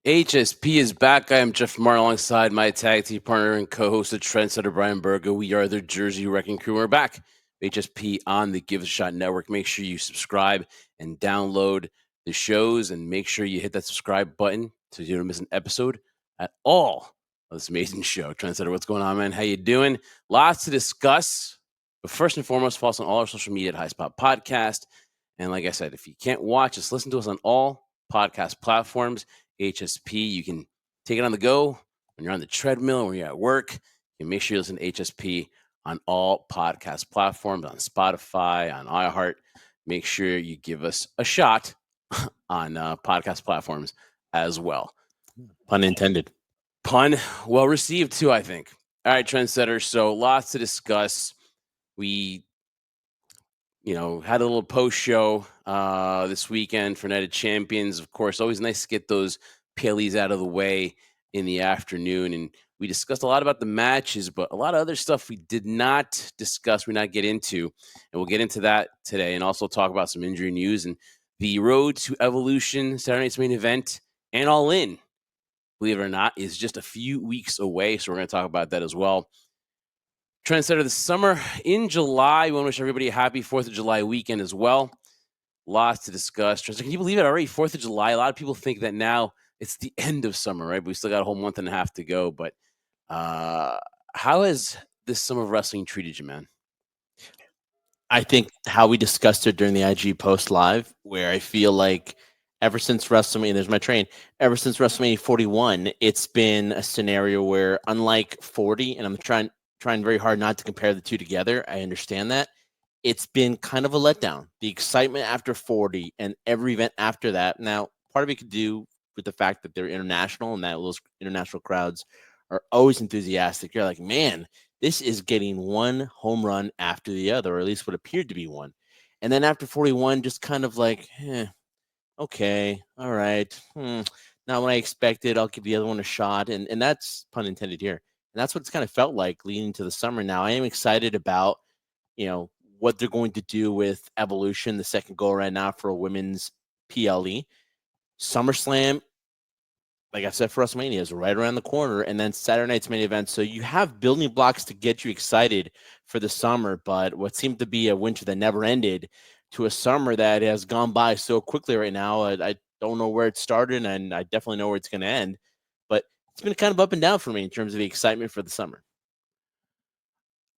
HSP is back. I am Jeff Martin alongside my tag team partner and co-host of Trendsetter Brian Berger. We are the Jersey Wrecking Crew. We're back. HSP on the Give a Shot Network. Make sure you subscribe and download the shows, and make sure you hit that subscribe button so you don't miss an episode at all of this amazing show. Trendsetter, what's going on, man? How you doing? Lots to discuss. But first and foremost, follow us on all our social media at High Spot Podcast. And like I said, if you can't watch, just listen to us on all podcast platforms. HSP, you can take it on the go when you're on the treadmill, when you're at work. You can make sure you listen to HSP on all podcast platforms, on Spotify, on iHeart. Make sure you give us a shot on podcast platforms as well. Pun intended. Pun well received too, I think. All right, Trendsetter. So lots to discuss. We had a little post show this weekend for Night of Champions. Of course, always nice to get those Peleys out of the way in the afternoon. And we discussed a lot about the matches, but a lot of other stuff we did not discuss, we not get into. And we'll get into that today, and also talk about some injury news and the road to Evolution, Saturday night's main event, and All In, believe it or not, is just a few weeks away. So we're going to talk about that as well. Trendsetter, the summer in July. We want to wish everybody a happy 4th of July weekend as well. Lots to discuss. Trendsetter, can you believe it already? 4th of July. A lot of people think that now it's the end of summer, right? But we still got a whole month and a half to go. But how has this summer of wrestling treated you, man? I think how we discussed it during the IG post live, where I feel like ever since WrestleMania, there's my train, ever since WrestleMania 41, it's been a scenario where, unlike 40, and I'm trying very hard not to compare the two together, I understand that, it's been kind of a letdown. The excitement after 40 and every event after that. Now, part of it could do with the fact that they're international, and that those international crowds are always enthusiastic. You're like, man, this is getting one home run after the other, or at least what appeared to be one. And then after 41, just kind of like, okay, all right. Not what I expected. I'll give the other one a shot. And that's pun intended here. And that's what it's kind of felt like leading to the summer. Now, I am excited about, what they're going to do with Evolution, the second goal right now for a women's PLE. SummerSlam, like I said, for WrestleMania is right around the corner, and then Saturday night's main event. So you have building blocks to get you excited for the summer, but what seemed to be a winter that never ended to a summer that has gone by so quickly right now. I don't know where it started, and I definitely know where it's going to end, but it's been kind of up and down for me in terms of the excitement for the summer.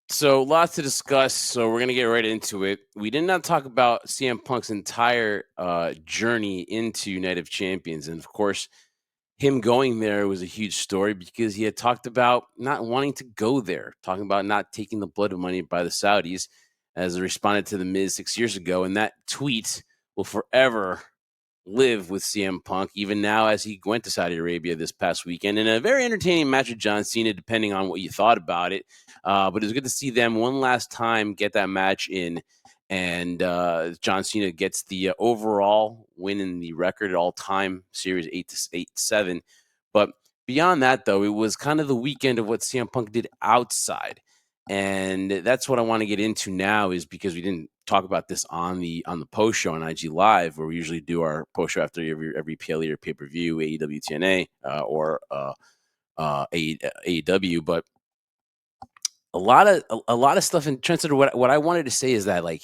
So lots to discuss. So we're going to get right into it. We did not talk about CM Punk's entire journey into Night of Champions. And of course, him going there was a huge story because he had talked about not wanting to go there, talking about not taking the blood money by the Saudis, as it responded to the Miz 6 years ago. And that tweet will forever live with CM Punk, even now as he went to Saudi Arabia this past weekend in a very entertaining match with John Cena, depending on what you thought about it. But it was good to see them one last time get that match in. And John Cena gets the overall win in the record all-time series 8-7. But beyond that, though, it was kind of the weekend of what CM Punk did outside. And that's what I want to get into now, is because we didn't talk about this on the post show on IG Live, where we usually do our post show after every PLE or pay-per-view, AEW TNA or AEW. But a lot of stuff in Trendsetter. What I wanted to say is that, like,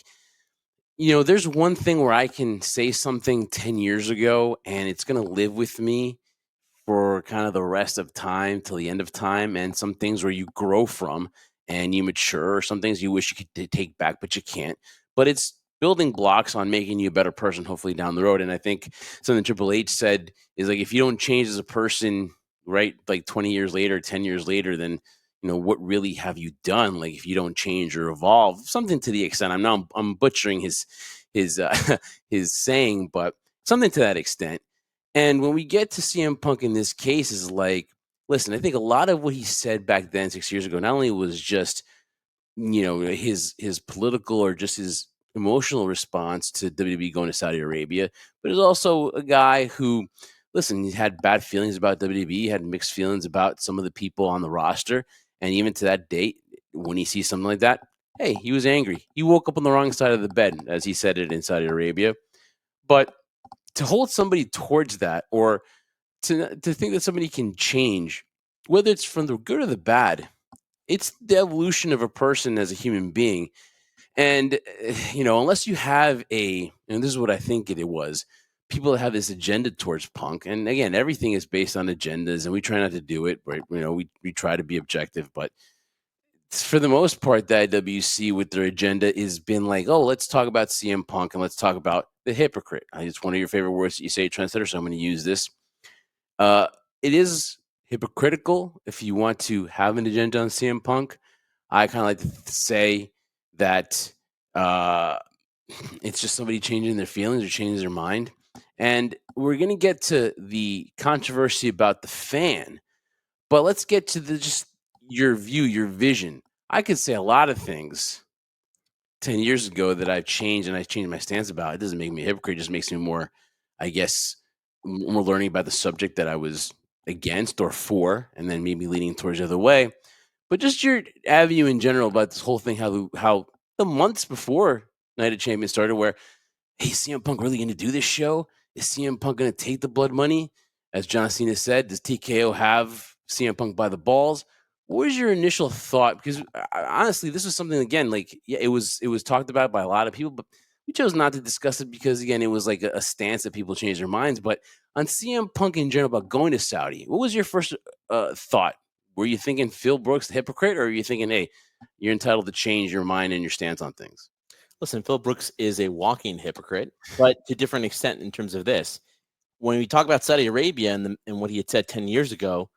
there's one thing where I can say something 10 years ago and it's going to live with me for kind of the rest of time till the end of time. And some things where you grow from and you mature, or some things you wish you could take back, but you can't. But it's building blocks on making you a better person, hopefully down the road. And I think something Triple H said is, like, if you don't change as a person, right, like 20 years later, 10 years later, then what really have you done? Like, if you don't change or evolve, something to the extent. I'm butchering his his saying, but something to that extent. And when we get to CM Punk in this case, is like, listen, I think a lot of what he said back then 6 years ago, not only was just his political or just his emotional response to WWE going to Saudi Arabia, but is also a guy who, listen, he had bad feelings about WWE, he had mixed feelings about some of the people on the roster. And even to that date, when he sees something like that, hey, he was angry. He woke up on the wrong side of the bed, as he said it in Saudi Arabia. But to hold somebody towards that, or to think that somebody can change, whether it's from the good or the bad, it's the evolution of a person as a human being. And unless you have and this is what I think it was, people that have this agenda towards punk, and again, everything is based on agendas, and we try not to do it, right? We try to be objective, but for the most part, the IWC with their agenda has been like, oh, let's talk about CM Punk and let's talk about the hypocrite. It's one of your favorite words that you say, trendsetter, so I'm going to use this. Uh, it is hypocritical if you want to have an agenda on CM Punk. I kind of like to say that it's just somebody changing their feelings or changing their mind. And we're going to get to the controversy about the fan, but let's get to just your view, your vision. I could say a lot of things 10 years ago that I've changed and I've changed my stance about. It doesn't make me a hypocrite. It just makes me more, I guess, more learning about the subject that I was against or for, and then maybe leaning towards the other way. But just your avenue in general about this whole thing, how the months before Night of Champions started, where, hey, CM Punk really going to do this show? Is CM Punk going to take the blood money? As John Cena said, does TKO have CM Punk by the balls? What was your initial thought? Because honestly, this was something, again, like, yeah, it was talked about by a lot of people, but we chose not to discuss it because, again, it was like a stance that people changed their minds. But on CM Punk in general about going to Saudi, what was your first thought? Were you thinking Phil Brooks the hypocrite, or are you thinking, hey, you're entitled to change your mind and your stance on things? Listen, Phil Brooks is a walking hypocrite, but to different extent in terms of this. When we talk about Saudi Arabia and what he had said 10 years ago,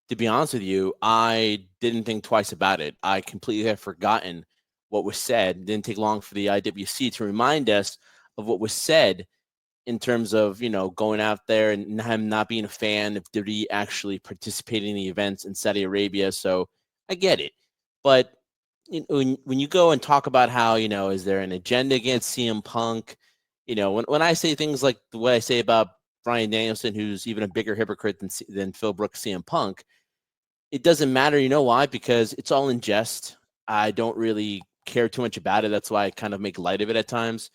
to be honest with you, I didn't think twice about it. I completely had forgotten what was said. It didn't take long for the IWC to remind us of what was said in terms of, going out there and him not being a fan of WWE actually participating in the events in Saudi Arabia. So I get it. But when you go and talk about how, is there an agenda against CM Punk? When I say things like the way I say about Bryan Danielson, who's even a bigger hypocrite than Phil Brooks, CM Punk, it doesn't matter. You know why? Because it's all in jest. I don't really care too much about it. That's why I kind of make light of it at times.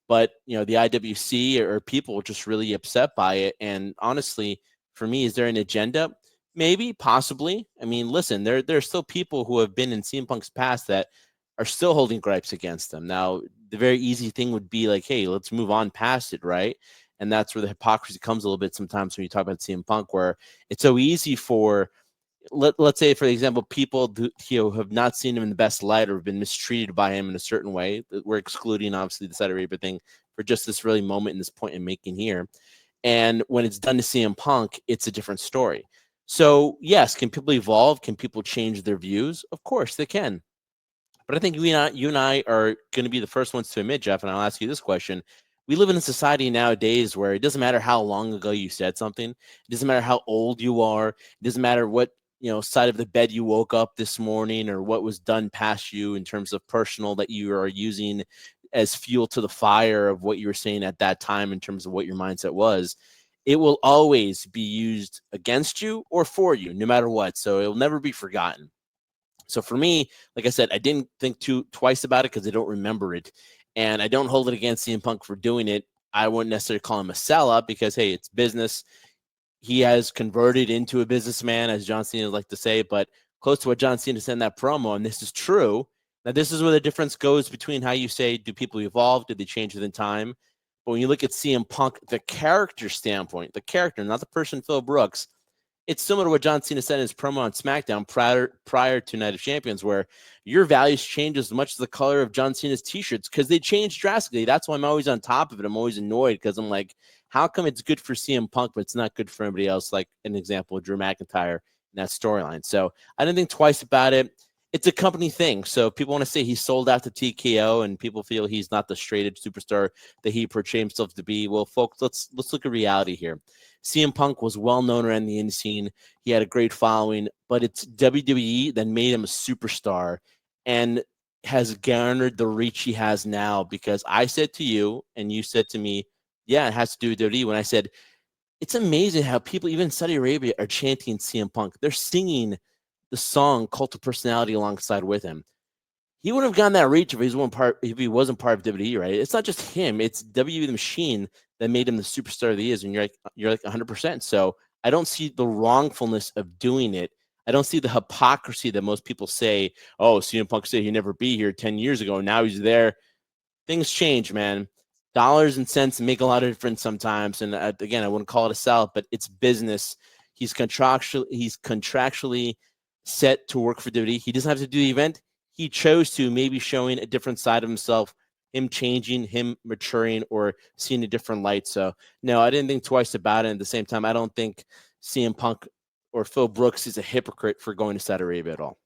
But the IWC or people are just really upset by it. And honestly, for me, is there an agenda? Maybe, possibly. I mean, listen, there are still people who have been in CM Punk's past that are still holding gripes against them. Now, the very easy thing would be like, hey, let's move on past it, right? And that's where the hypocrisy comes a little bit sometimes when you talk about CM Punk, where it's so easy for let's say, for example, people who have not seen him in the best light or have been mistreated by him in a certain way. We're excluding, obviously, the Saudi Arabia thing for just this really moment in this point in making here. And when it's done to CM Punk, it's a different story. So, yes, can people evolve? Can people change their views? Of course, they can. But I think you and I are going to be the first ones to admit, Jeff, and I'll ask you this question. We live in a society nowadays where it doesn't matter how long ago you said something. It doesn't matter how old you are. It doesn't matter what side of the bed you woke up this morning or what was done past you in terms of personal that you are using as fuel to the fire of what you were saying at that time in terms of what your mindset was. It will always be used against you or for you, no matter what. So it will never be forgotten. So for me, like I said, I didn't think twice about it because I don't remember it. And I don't hold it against CM Punk for doing it. I wouldn't necessarily call him a sellout because, hey, it's business. He has converted into a businessman, as John Cena would like to say, but close to what John Cena said in that promo, and this is true. Now, this is where the difference goes between how you say, do people evolve? Do they change within time? But when you look at CM Punk, the character standpoint, the character, not the person Phil Brooks, it's similar to what John Cena said in his promo on SmackDown prior to Night of Champions, where your values change as much as the color of John Cena's t-shirts because they change drastically. That's why I'm always on top of it. I'm always annoyed because I'm like, how come it's good for CM Punk, but it's not good for anybody else? Like an example of Drew McIntyre in that storyline. So I didn't think twice about it. It's a company thing. So if people want to say he sold out to TKO and people feel he's not the straight edge superstar that he portrayed himself to be. Well, folks, let's look at reality here. CM Punk was well known around the indie scene. He had a great following, but it's WWE that made him a superstar and has garnered the reach he has now because I said to you and you said to me, yeah, it has to do with WWE. When I said, it's amazing how people, even in Saudi Arabia, are chanting CM Punk. They're singing the song Cult of Personality alongside with him. He wouldn't have gotten that reach if he wasn't part of WWE, right? It's not just him; it's WWE the Machine that made him the superstar that he is, and you're like 100%. So I don't see the wrongfulness of doing it. I don't see the hypocrisy that most people say, oh, CM Punk said he'd never be here 10 years ago. Now he's there. Things change, man. Dollars and cents make a lot of difference sometimes. And again, I wouldn't call it a sell, but it's business. He's contractually set to work for WWE. He doesn't have to do the event. He chose to, maybe showing a different side of himself, him changing, him maturing, or seeing a different light. So no, I didn't think twice about it. At the same time, I don't think CM Punk or Phil Brooks is a hypocrite for going to Saudi Arabia at all.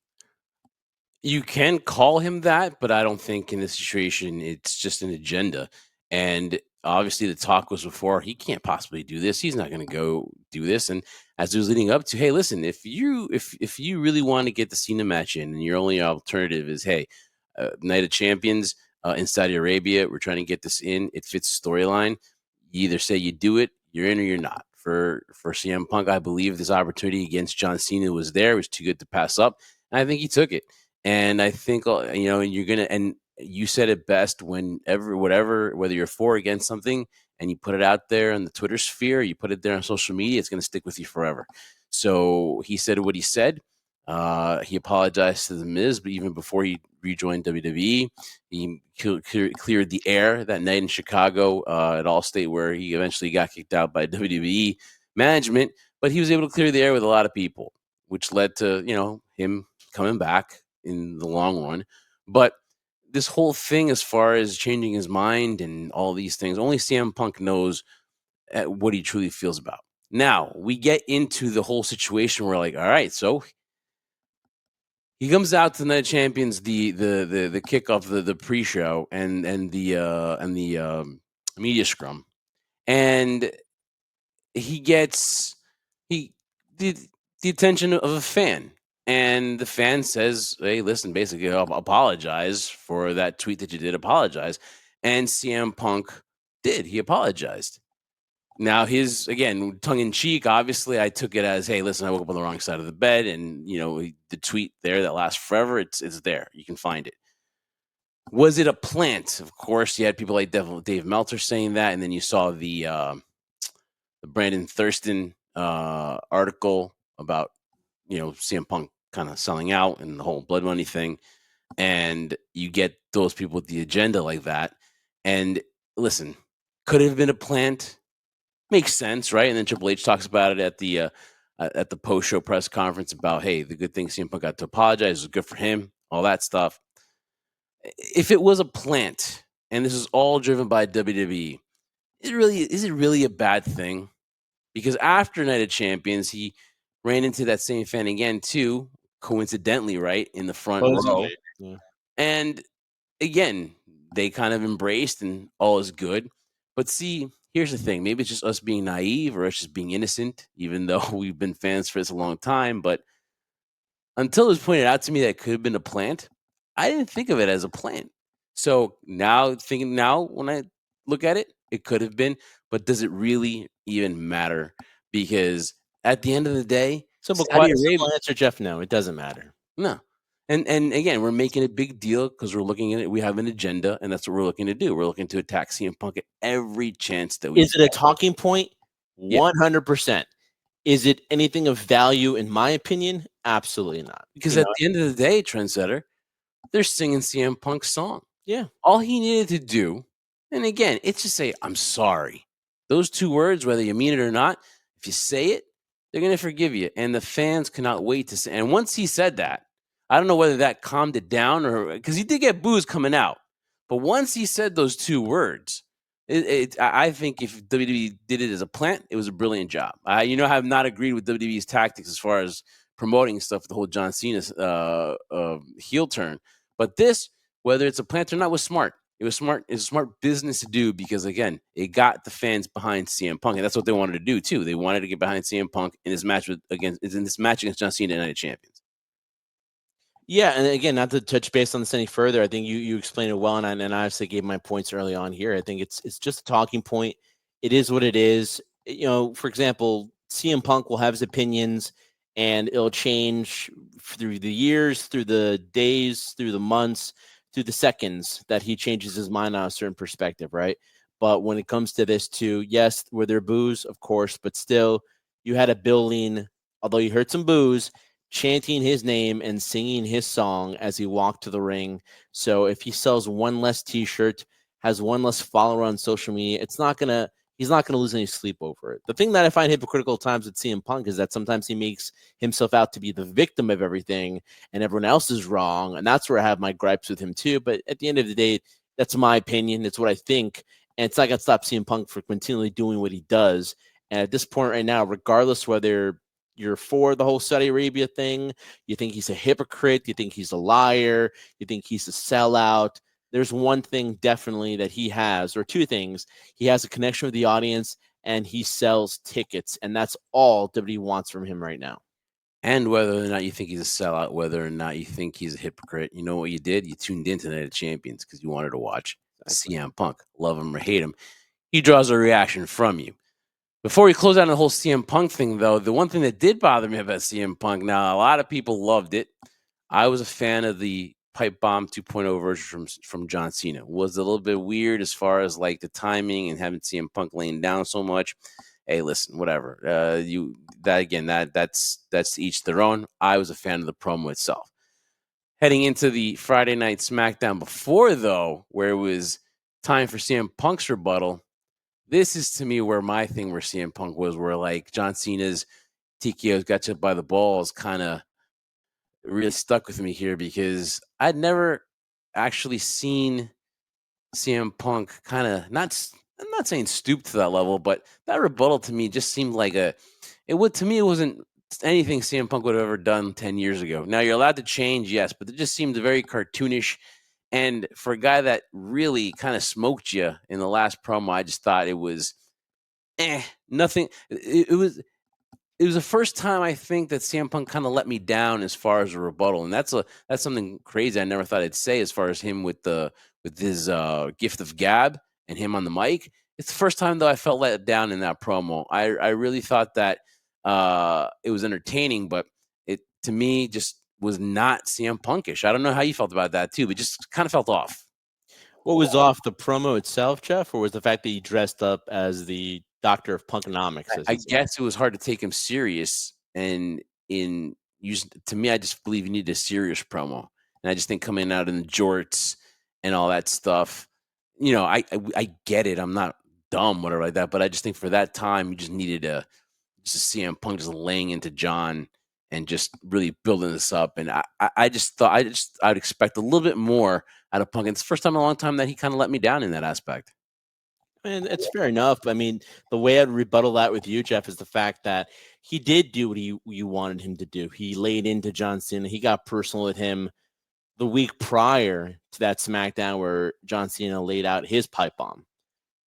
You can call him that, but I don't think in this situation it's just an agenda. And obviously, the talk was before he can't possibly do this. He's not going to go do this. And as it was leading up to, hey, listen, if you really want to get the Cena match in, and your only alternative is, hey, Night of Champions in Saudi Arabia, we're trying to get this in. It fits storyline. You either say you do it, you're in, or you're not. For CM Punk, I believe this opportunity against John Cena was there. It was too good to pass up. And I think he took it. And I think you're gonna. And you said it best. Whether you're for or against something, and you put it out there in the Twitter sphere, you put it there on social media, it's gonna stick with you forever. So he said what he said. He apologized to the Miz, but even before he rejoined WWE, he cleared the air that night in Chicago at Allstate, where he eventually got kicked out by WWE management. But he was able to clear the air with a lot of people, which led to him coming back in the long run. But this whole thing, as far as changing his mind and all these things, only CM Punk knows what he truly feels about. Now we get into the whole situation where, like, all right, so he comes out to the Night of Champions, the kickoff, the pre-show, and the media scrum, and he gets the attention of a fan. And the fan says, hey, listen, basically, apologize for that tweet that you did. Apologize. And CM Punk did. He apologized. Now, again, tongue in cheek, obviously, I took it as, hey, listen, I woke up on the wrong side of the bed. And, the tweet there that lasts forever, it's there. You can find it. Was it a plant? Of course, you had people like Dave Meltzer saying that. And then you saw the Brandon Thurston article about, CM Punk kind of selling out and the whole blood money thing. And you get those people with the agenda like that. And listen, could it have been a plant? Makes sense, right? And then Triple H talks about it at the post-show press conference about, hey, the good thing CM Punk got to apologize was good for him, all that stuff. If it was a plant, and this is all driven by WWE, is it really a bad thing? Because after Night of Champions, he ran into that same fan again, too, coincidentally, right, in the front row. Yeah. And again, they kind of embraced and all is good. But see, here's the thing. Maybe it's just us being naive or us just being innocent, even though we've been fans for this a long time. But until it was pointed out to me that it could have been a plant, I didn't think of it as a plant. So now when I look at it, it could have been, but does it really even matter? Because at the end of the day, Simple Saudi Arabia, answer, Jeff. No, it doesn't matter. no. And again, we're making a big deal because we're looking at it. We have an agenda, and that's what we're looking to do. We're looking to attack CM Punk at every chance that we. Is it a talking point? Yeah. 100%. Is it anything of value, in my opinion? Absolutely not. Because at the end of the day, Trendsetter, they're singing CM Punk's song. Yeah. All he needed to do, and again, it's just say, I'm sorry. Those two words, whether you mean it or not, if you say it, they're going to forgive you. And the fans cannot wait to say. And once he said that, I don't know whether that calmed it down or because he did get boos coming out. But once he said those two words, I think if WWE did it as a plant, it was a brilliant job. I have not agreed with WWE's tactics as far as promoting stuff, the whole John Cena heel turn. But this, whether it's a plant or not, was smart. It was smart. It's a smart business to do because, again, it got the fans behind CM Punk, and that's what they wanted to do too. They wanted to get behind CM Punk in this match against John Cena at Night of Champions. Yeah, and again, not to touch base on this any further, I think you explained it well, and I obviously gave my points early on here. I think it's just a talking point. It is what it is. For example, CM Punk will have his opinions, and it'll change through the years, through the days, through the months, through the seconds that he changes his mind on a certain perspective, right? But when it comes to this too, yes, were there boos? Of course, but still, you had a building, although you heard some boos, chanting his name and singing his song as he walked to the ring. So if he sells one less t-shirt, has one less follower on social media, he's not gonna lose any sleep over it. The thing that I find hypocritical at times with CM Punk is that sometimes he makes himself out to be the victim of everything and everyone else is wrong. And that's where I have my gripes with him too. But at the end of the day, that's my opinion. It's what I think. And it's not gonna stop CM Punk for continually doing what he does. And at this point right now, regardless whether you're for the whole Saudi Arabia thing, you think he's a hypocrite, you think he's a liar, you think he's a sellout, there's one thing definitely that he has, or two things. He has a connection with the audience and he sells tickets. And that's all WWE wants from him right now. And whether or not you think he's a sellout, whether or not you think he's a hypocrite, you know what you did? You tuned into Night of Champions because you wanted to watch CM Punk. Love him or hate him, he draws a reaction from you. Before we close out on the whole CM Punk thing, though, the one thing that did bother me about CM Punk, now a lot of people loved it. I was a fan of the Pipe Bomb 2.0 version from John Cena. Was a little bit weird as far as like the timing and having CM Punk laying down so much. Hey, listen, whatever. That's each their own. I was a fan of the promo itself. Heading into the Friday Night SmackDown before, though, where it was time for CM Punk's rebuttal, this is to me where my thing where CM Punk was, where like John Cena's TKO's got you by the balls kind of really stuck with me here because I'd never actually seen CM Punk kind of I'm not saying stoop to that level, but that rebuttal to me just seemed like it wasn't anything CM Punk would have ever done 10 years ago. Now you're allowed to change, yes, but it just seemed very cartoonish. And for a guy that really kind of smoked you in the last promo, I just thought it was nothing. It was the first time I think that CM Punk kind of let me down as far as a rebuttal, and that's something crazy I never thought I'd say as far as him with his gift of gab and him on the mic. It's the first time though I felt let down in that promo. I really thought that it was entertaining, but it to me just was not CM Punkish. I don't know how you felt about that too, but just kind of felt off. What was off, the promo itself, Jeff, or was the fact that he dressed up as the doctor of punkonomics? As I he said? guess it was hard to take him serious, and in use to me, I just believe you need a serious promo, and I just think coming out in the jorts and all that stuff, I get it. I'm not dumb, whatever like that, but I just think for that time, you just needed just a CM Punk just laying into John and just really building this up, and I just thought I'd expect a little bit more out of Punk. And it's the first time in a long time that he kind of let me down in that aspect. And it's fair enough. I mean, the way I'd rebuttal that with you, Jeff, is the fact that he did do what you wanted him to do. He laid into John Cena. He got personal with him the week prior to that SmackDown where John Cena laid out his pipe bomb.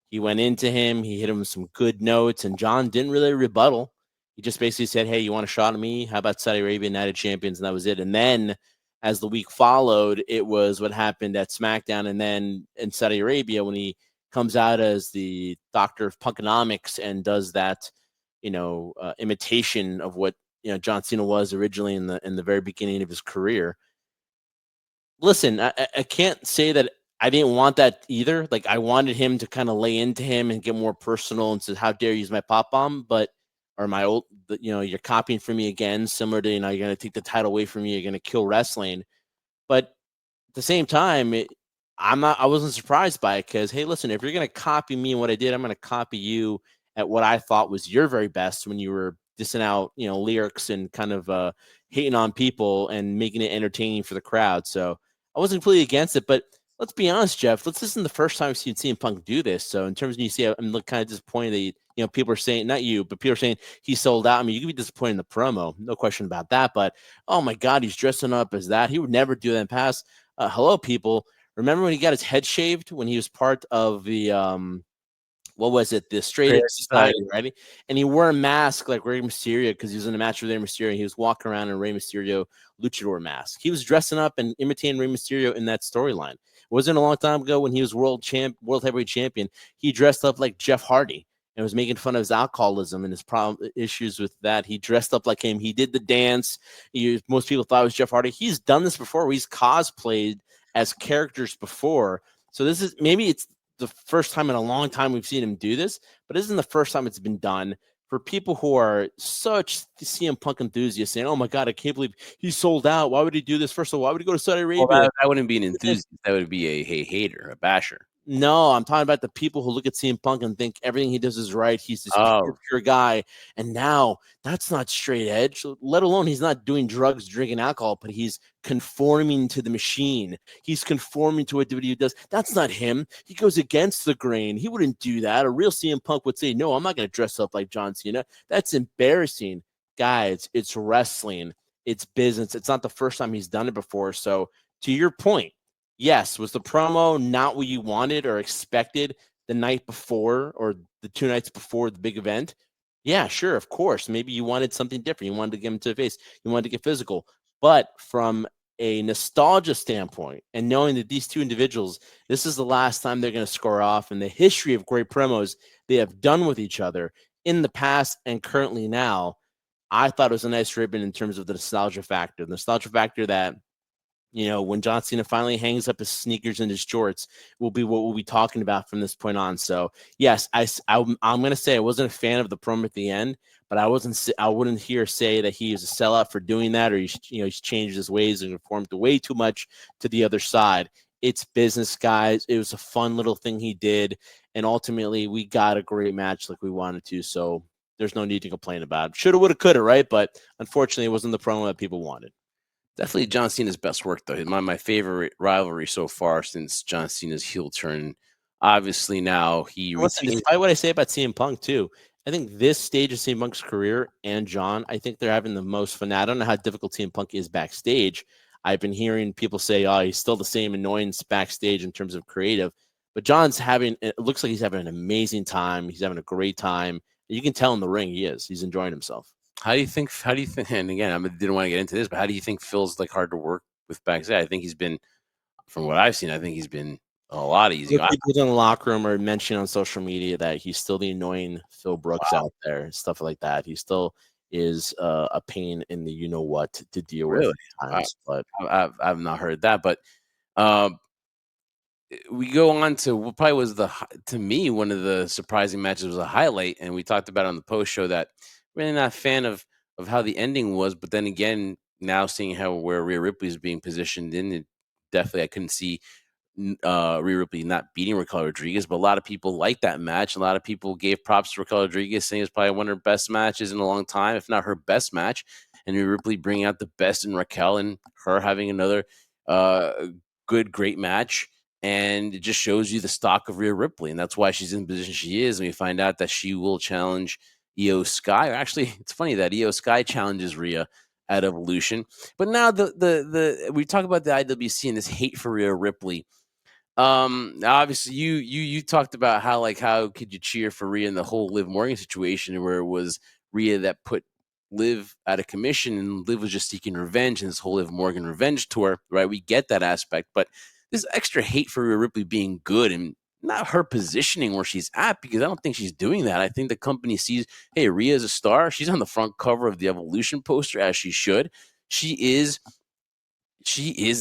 He went into him. He hit him with some good notes, and John didn't really rebuttal. He just basically said, "Hey, you want a shot at me? How about Saudi Arabia United Champions?" And that was it. And then, as the week followed, it was what happened at SmackDown, and then in Saudi Arabia when he comes out as the doctor of punkonomics and does that, imitation of what John Cena was originally in the very beginning of his career. Listen, I can't say that I didn't want that either. Like, I wanted him to kind of lay into him and get more personal and say, "How dare you use my pop bomb?" But or my old, you're copying from me again, similar to you're going to take the title away from me, you're going to kill wrestling. But at the same time, I wasn't surprised by it because, hey, listen, if you're going to copy me and what I did, I'm going to copy you at what I thought was your very best when you were dissing out, lyrics and kind of hating on people and making it entertaining for the crowd. So I wasn't completely against it, but let's be honest, Jeff. This isn't the first time we've seen CM Punk do this. So in terms of you see, I'm kind of disappointed that people are saying, not you, but people are saying he sold out. I mean, you can be disappointed in the promo, no question about that. But oh my God, he's dressing up as that. He would never do that in the past. Hello, people. Remember when he got his head shaved when he was part of the what was it? The Straight Edge Society, right? And he wore a mask like Rey Mysterio because he was in a match with Rey Mysterio. And he was walking around in Rey Mysterio luchador mask. He was dressing up and imitating Rey Mysterio in that storyline. It wasn't a long time ago when he was world heavyweight champion. He dressed up like Jeff Hardy and was making fun of his alcoholism and his issues with that. He dressed up like him. He did the dance. Most people thought it was Jeff Hardy. He's done this before. He's cosplayed as characters before. So this is maybe it's the first time in a long time we've seen him do this, but this isn't the first time it's been done. for people who are such CM Punk enthusiasts saying, "Oh my God, I can't believe he sold out. Why would he do this? First of all, why would he go to Saudi Well, Arabia?" that wouldn't be an enthusiast. That would be a hater, a basher. No, I'm talking about the people who look at CM Punk and think everything he does is right. He's this Oh, pure guy. And now that's not straight edge, let alone he's not doing drugs, drinking alcohol, but he's conforming to the machine. He's conforming to what WWE does. That's not him. He goes against the grain. He wouldn't do that. A real CM Punk would say, no, I'm not going to dress up like John Cena. That's embarrassing. Guys, it's wrestling. It's business. It's not the first time he's done it before. So to your point, yes, was the promo not what you wanted or expected the night before or the 2 nights before the big event? Yeah, sure, of course. Maybe you wanted something different. You wanted to get him to the face. You wanted to get physical. But from a nostalgia standpoint and knowing that these two individuals, this is the last time they're going to score off in the history of great promos they have done with each other in the past and currently now, I thought it was a nice ribbon in terms of the nostalgia factor. The nostalgia factor that when John Cena finally hangs up his sneakers and his shorts, will be what we'll be talking about from this point on. So, yes, I'm going to say I wasn't a fan of the promo at the end, but I wouldn't hear say that he is a sellout for doing that, or he's changed his ways and conformed way too much to the other side. It's business, guys. It was a fun little thing he did, and ultimately we got a great match like we wanted to. So there's no need to complain about it. Shoulda, woulda, coulda, right? But unfortunately, it wasn't the promo that people wanted. definitely John Cena's best work, though. My favorite rivalry so far since John Cena's heel turn. Obviously, now he Listen, retains. despite what I say about CM Punk too, I think this stage of CM Punk's career and John, I think they're having the most fun. Now, I don't know how difficult CM Punk is backstage. I've been hearing people say, "Oh, he's still the same annoyance backstage in terms of creative," but John's having. It looks like he's having an amazing time. He's having a great time. You can tell in the ring he is. He's enjoying himself. How do you think? How do you think? And again, didn't want to get into this, but how do you think Phil's like hard to work with backstage? I think he's been, from what I've seen, I think he's been a lot Other easier. people in the locker room are mentioning on social media that he's still the annoying Phil Brooks Wow, out there and stuff like that. He still is a pain in the what to deal with really? at I, times. But I've not heard that, but um, we go on to what probably was to me one of the surprising matches, was a highlight, and we talked about it on the post show that really not a fan of how the ending was, but then again, now seeing how where Rhea Ripley is being positioned in it, definitely I couldn't see Rhea Ripley not beating Raquel Rodriguez, but a lot of people liked that match. A lot of people gave props to Raquel Rodriguez, saying it's probably one of her best matches in a long time, if not her best match. And Rhea Ripley bringing out the best in Raquel, and her having another uh, great match. And it just shows you the stock of Rhea Ripley, and that's why she's in the position she is. And we find out that she will challenge Io Sky. Or actually, it's funny that Io Sky challenges Rhea at Evolution. But now the we talk about the IWC and this hate for Rhea Ripley. Obviously you talked about how could you cheer for Rhea in the whole Liv Morgan situation, where it was Rhea that put Liv out of commission, and Liv was just seeking revenge in this whole Liv Morgan revenge tour, right? We get that aspect, but this extra hate for Rhea Ripley being good and not her positioning where she's at, because I don't think she's doing that. I think the company sees, hey, Rhea is a star. She's on the front cover of the Evolution poster, as she should. She is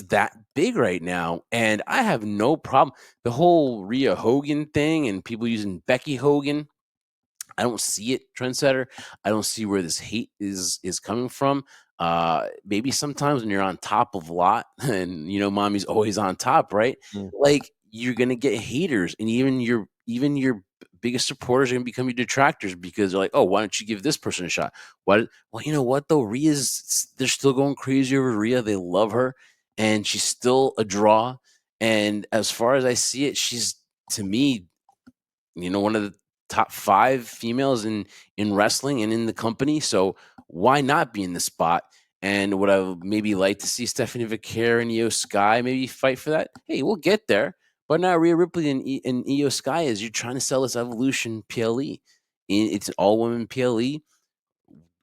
that big right now, and I have no problem. The whole Rhea Hogan thing and people using Becky Hogan, I don't see it, trendsetter. I don't see where this hate is coming from. Maybe sometimes when you're on top of a lot, and mommy's always on top, right? mm, Like, you're gonna get haters, and even your biggest supporters are gonna become your detractors, because they're like, oh, why don't you give this person a shot? Why? Well, you know what though? They're still going crazy over Rhea. They love her, and she's still a draw. And as far as I see it, she's, to me, one of the top 5 females in wrestling and in the company. So why not be in the spot? And would I maybe like to see Stephanie Vaquer and Io Sky maybe fight for that? Hey, we'll get there. But now Rhea Ripley and Io Sky, is you're trying to sell this Evolution PLE. It's an all women PLE.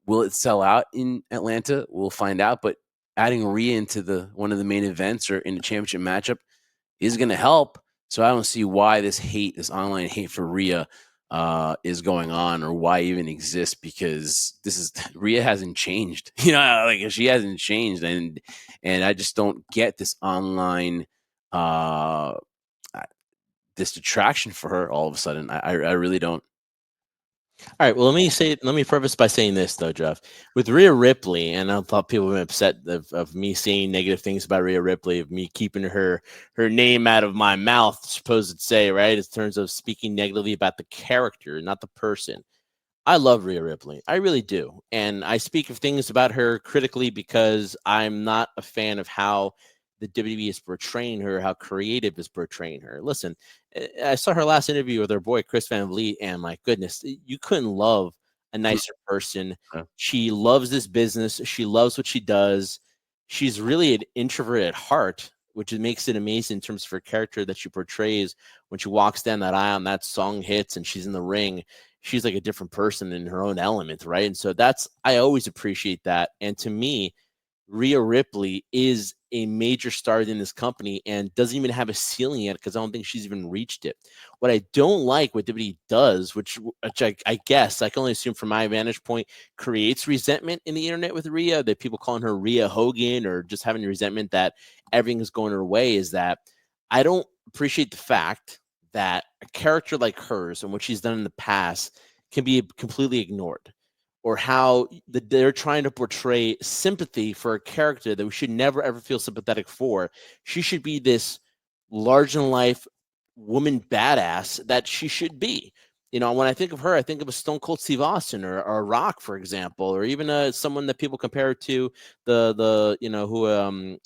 Will it sell out in Atlanta? We'll find out. But adding Rhea into the one of the main events or in the championship matchup is going to help. So I don't see why this online hate for Rhea is going on, or why even exists, because Rhea hasn't changed. Like, she hasn't changed, and I just don't get this online uh this attraction for her all of a sudden. I really don't. All right. Well, let me preface by saying this though, Jeff. With Rhea Ripley, and I thought people were upset of me saying negative things about Rhea Ripley, of me keeping her name out of my mouth, supposed to say, right, in terms of speaking negatively about the character, not the person. I love Rhea Ripley. I really do. And I speak of things about her critically because I'm not a fan of how the WWE is portraying her, how creative is portraying her. Listen, I saw her last interview with her boy Chris Van Vliet, and my goodness, you couldn't love a Mm, nicer person. yeah. She loves this business. She loves what she does. She's really an introvert at heart, which makes it amazing in terms of her character that she portrays when she walks down that aisle and that song hits and she's in the ring. She's like a different person in her own element, right? And so that's I always appreciate that. And to me, Rhea Ripley is a major star in this company and doesn't even have a ceiling yet because I don't think she's even reached it. What I don't like what WWE does, which I guess I can only assume from my vantage point, creates resentment in the internet with Rhea, that people calling her Rhea Hogan or just having resentment that everything is going her way, is that I don't appreciate the fact that a character like hers and what she's done in the past can be completely ignored, or how they're trying to portray sympathy for a character that we should never ever feel sympathetic for. She should be this large in life woman badass that she should be. You know, when I think of her, I think of a Stone Cold Steve Austin or a Rock, for example, or even someone that people compare to the who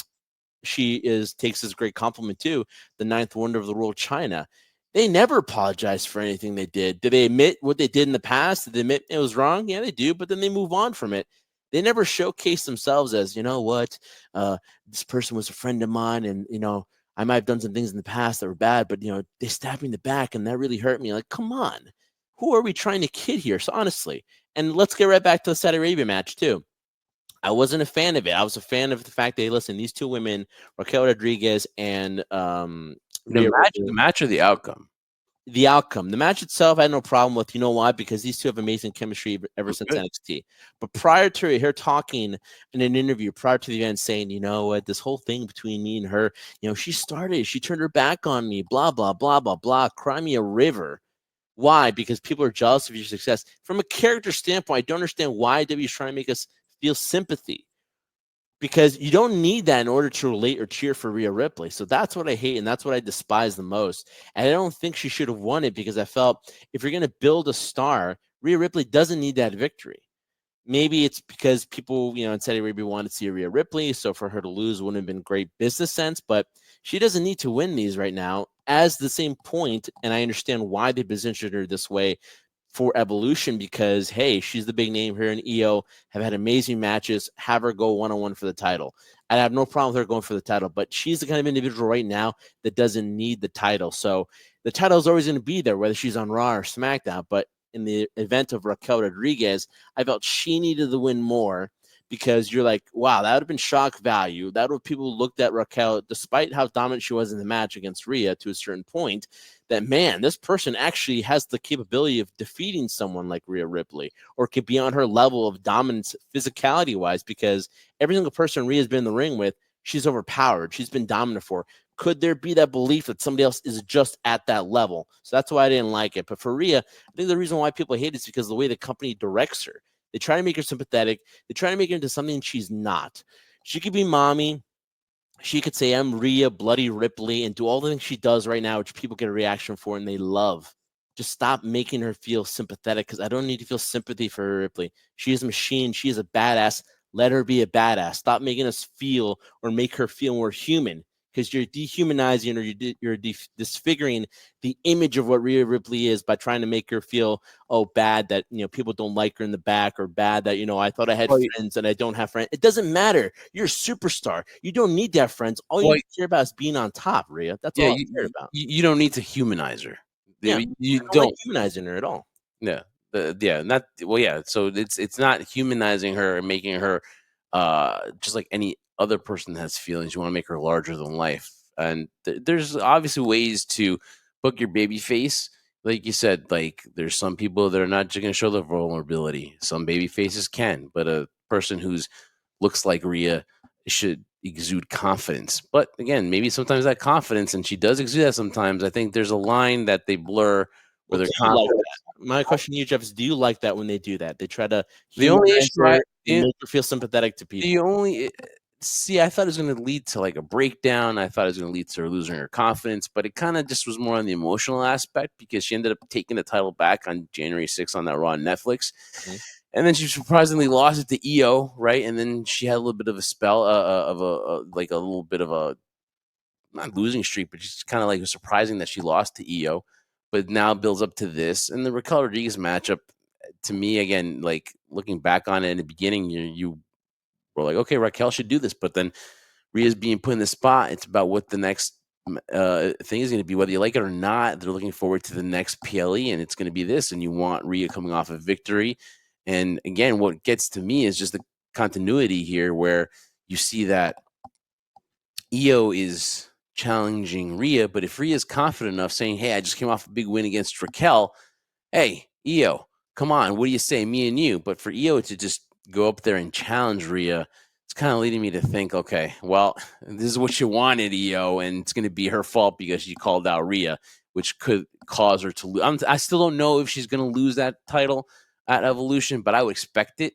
she is takes as great compliment to, the ninth wonder of the world, China. They never apologize for anything they did. Do they admit what they did in the past? Did they admit it was wrong? Yeah, they do, but then they move on from it. They never showcase themselves as, you know what, this person was a friend of mine, and I might have done some things in the past that were bad, but they stabbed me in the back, and that really hurt me. Like, come on, who are we trying to kid here? So honestly, and let's get right back to the Saudi Arabia match too. I wasn't a fan of it. I was a fan of the fact that, hey, listen, these two women, Raquel Rodriguez and The Rhea match, Ripley, the match or the outcome? the outcome, the match itself, I had no problem with. You know why? Because these two have amazing chemistry ever since Good. NXT. But prior to her talking in an interview, prior to the event, saying, you know what, this whole thing between me and her, she turned her back on me, blah, blah, blah, blah, blah, cry me a river. Why? Because people are jealous of your success. From a character standpoint, I don't understand why W is trying to make us feel sympathy, because you don't need that in order to relate or cheer for Rhea Ripley. So that's what I hate, and that's what I despise the most. And I don't think she should have won it, because I felt if you're going to build a star, Rhea Ripley doesn't need that victory. Maybe it's because people, in Saudi Arabia wanted to see Rhea Ripley, so for her to lose wouldn't have been great business sense, but she doesn't need to win these right now. As the same point, and I understand why they positioned her this way for Evolution, because hey, she's the big name here in EO, have had amazing matches, have her go one-on-one for the title. I have no problem with her going for the title, but she's the kind of individual right now that doesn't need the title. So the title is always going to be there, whether she's on Raw or SmackDown. But in the event of Raquel Rodriguez, I felt she needed to win more, because you're like, wow, that would have been shock value. That would people looked at Raquel, despite how dominant she was in the match against Rhea to a certain point, that man, this person actually has the capability of defeating someone like Rhea Ripley, or could be on her level of dominance physicality wise, because every single person Rhea's been in the ring with, she's overpowered. She's been dominant for. Could there be that belief that somebody else is just at that level? So that's why I didn't like it. But for Rhea, I think the reason why people hate it is because of the way the company directs her. They try to make her sympathetic. They try to make her into something she's not. She could be mommy. She could say, I'm Rhea Bloody Ripley, and do all the things she does right now, which people get a reaction for and they love. Just stop making her feel sympathetic, because I don't need to feel sympathy for her, Ripley. She is a machine. She is a badass. Let her be a badass. Stop making us feel or make her feel more human, because you're dehumanizing, or you're disfiguring the image of what Rhea Ripley is by trying to make her feel, oh, bad that people don't like her in the back, or bad that I thought I had Well, friends and I don't have friends. It doesn't matter. You're a superstar. You don't need to have friends. All you well, need to care about is being on top, Rhea. That's yeah, all I care about. you don't need to humanize her. Yeah, You I don't like don't. humanizing her at all. Yeah. Not well, yeah. So it's not humanizing her and making her just like any other person that has feelings. You want to make her larger than life. And there's obviously ways to book your baby face. Like you said, like there's some people that are not just gonna show their vulnerability. Some baby faces can, but a person who's looks like Rhea should exude confidence. But again, maybe sometimes that confidence, and she does exude that sometimes. I think there's a line that they blur where Well, they're do you like confident. that? My question to you, Jeff, is do you like that when they do that? They try to The only humanize issue her and make her feel sympathetic to the people. only see, I thought it was going to lead to like a breakdown. I thought it was going to lead to her losing her confidence, but it kind of just was more on the emotional aspect because she ended up taking the title back on January 6th on that Raw on Netflix. Mhm. And then she surprisingly lost it to EO, right? And then she had a little bit of a spell of like a little bit of a not losing streak, but just kind of like surprising that she lost to EO, but now builds up to this. And the Raquel Rodriguez matchup, to me, again, like looking back on it in the beginning, you were like, okay, Raquel should do this, but then Rhea's being put in the spot. It's about what the next thing is going to be, whether you like it or not. They're looking forward to the next PLE, and it's going to be this. And you want Rhea coming off a victory. And again, what gets to me is just the continuity here, where you see that EO is challenging Rhea, but if Rhea's confident enough, saying, "Hey, I just came off a big win against Raquel," hey, EO, come on, what do you say, me and you? But for EO to just go up there and challenge Rhea, it's kind of leading me to think, okay, well, this is what you wanted, EO, and it's going to be her fault because she called out Rhea, which could cause her to lose. I still don't know if she's going to lose that title at Evolution, but I would expect it.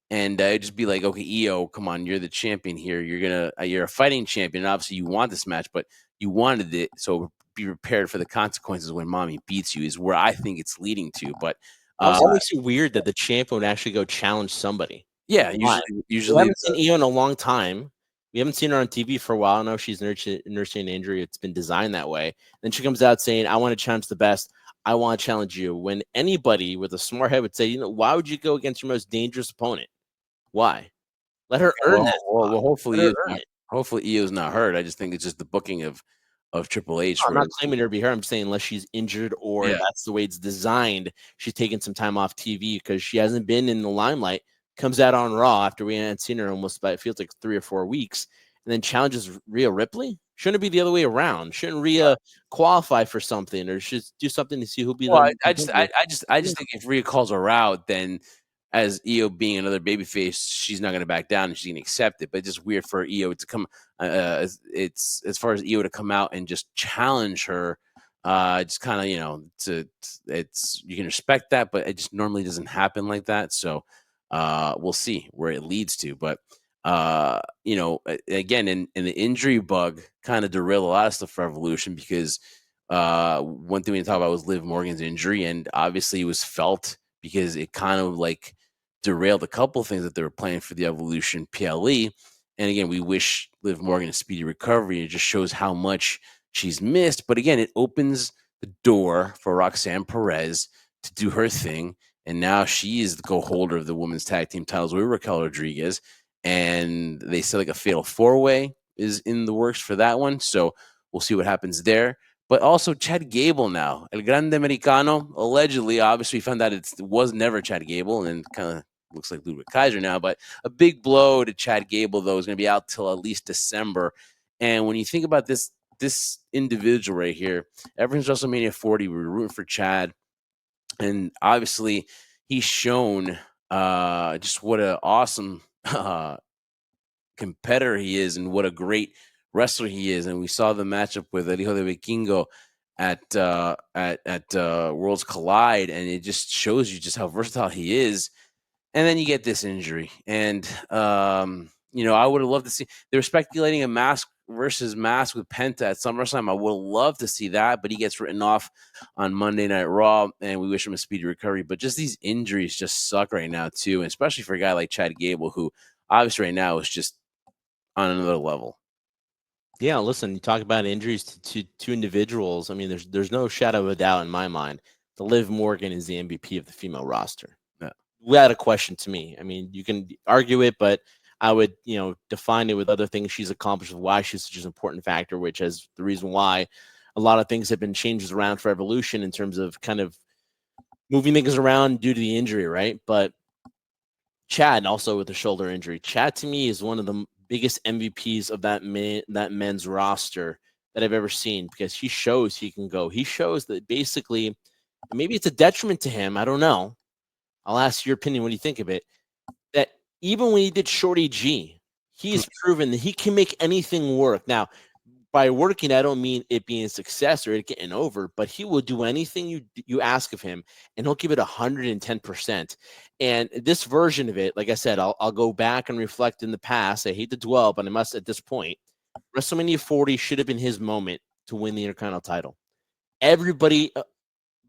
And it'd just be like, okay, EO, come on, you're the champion here. You're a fighting champion. And obviously, you want this match, but you wanted it, so be prepared for the consequences when mommy beats you is where I think it's leading to. But It also makes it weird that the champ would actually go challenge somebody. yeah, Why? We usually haven't seen Io in a long time. We haven't seen her on TV for a while. I know she's nursing an injury. It's been designed that way. Then she comes out saying, I want to challenge the best. I want to challenge you. When anybody with a smart head would say, why would you go against your most dangerous opponent? Why? Let her earn that spot. Let her earn it. hopefully Io's not hurt. I just think it's just the booking of Triple H. I'm not claiming her to be her. I'm saying unless she's injured or Yeah, that's the way it's designed, she's taking some time off TV because she hasn't been in the limelight. Comes out on Raw after we hadn't seen her almost about, it feels like 3 or 4 weeks, and then challenges Rhea Ripley. Shouldn't it be the other way around? Shouldn't Rhea qualify for something or should do something to see who'll be the well, number one contender? I just think if Rhea calls her out, then as Io being another babyface, she's not going to back down and she's going to accept it. But it's just weird for Io to come. It's as far as Io to come out and just challenge her. Just kind of it's you can respect that, but it just normally doesn't happen like that. So we'll see where it leads to. But again, in the injury bug kind of derailed a lot of stuff for Evolution because one thing we didn't talk about was Liv Morgan's injury, and obviously it was felt because it kind of like derailed a couple of things that they were planning for the Evolution PLE. And again, we wish Liv Morgan a speedy recovery. It just shows how much she's missed. But again, it opens the door for Roxanne Perez to do her thing. And now she is the co-holder of the women's tag team titles with Raquel Rodriguez. And they said like a fatal four-way is in the works for that one. So we'll see what happens there. But also Chad Gable now, El Grande Americano, allegedly, obviously found out it was never Chad Gable, and kind of looks like Ludwig Kaiser now. But a big blow to Chad Gable, though, is going to be out till at least December. And when you think about this individual right here, ever since WrestleMania 40, we were rooting for Chad, and obviously he's shown just what an awesome competitor he is and what a great wrestler he is. And we saw the matchup with El Hijo de Vikingo at Worlds Collide, and it just shows you just how versatile he is. And then you get this injury, and I would have loved to see. They were speculating a mask versus mask with Penta at SummerSlam. I would love to see that, but he gets written off on Monday Night Raw, and we wish him a speedy recovery. But just these injuries just suck right now too, and especially for a guy like Chad Gable, who obviously right now is just on another level. Yeah, listen, you talk about injuries to individuals. I mean, there's no shadow of a doubt in my mind that Liv Morgan is the MVP of the female roster. Yeah. Without a question to me. I mean, you can argue it, but I would, define it with other things she's accomplished, why she's such an important factor, which is the reason why a lot of things have been changes around for Evolution in terms of kind of moving things around due to the injury, right? But Chad also with the shoulder injury. Chad to me is one of the biggest MVPs of that men's roster that I've ever seen because he shows he can go. He shows that basically maybe it's a detriment to him. I don't know. I'll ask your opinion. What do you think of it? That even when he did Shorty G, he has proven that he can make anything work. Now, by working, I don't mean it being a success or it getting over, but he will do anything you ask of him, and he'll give it 110%. And this version of it, like I said, I'll go back and reflect in the past. I hate to dwell, but I must at this point. WrestleMania 40 should have been his moment to win the Intercontinental title. Everybody,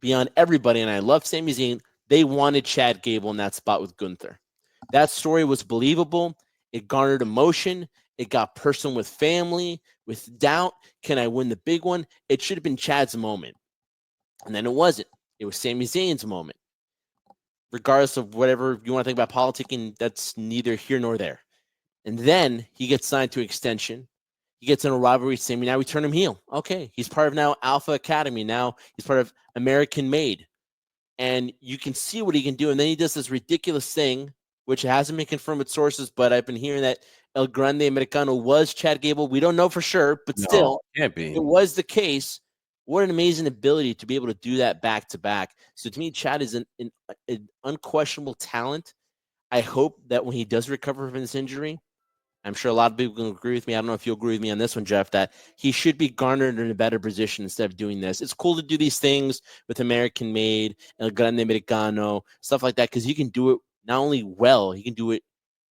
beyond everybody, and I love Sami Zayn, they wanted Chad Gable in that spot with Gunther. That story was believable. It garnered emotion. It got personal with family, with doubt. Can I win the big one? It should have been Chad's moment. And then it wasn't. It was Sami Zayn's moment. Regardless of whatever you want to think about politicking, that's neither here nor there. And then he gets signed to extension. He gets in a rivalry with Sami. Now we turn him heel. Okay. He's part of now Alpha Academy. Now he's part of American Made. And you can see what he can do. And then he does this ridiculous thing, which hasn't been confirmed with sources, but I've been hearing that El Grande Americano was Chad Gable. We don't know for sure, but still, can't be. it was the case. What an amazing ability to be able to do that back to back. So to me, Chad is an unquestionable talent. I hope that when he does recover from this injury, I'm sure a lot of people can agree with me. I don't know if you'll agree with me on this one, Jeff, that he should be garnered in a better position instead of doing this. It's cool to do these things with American Made, El Grande Americano, stuff like that, because he can do it not only well, he can do it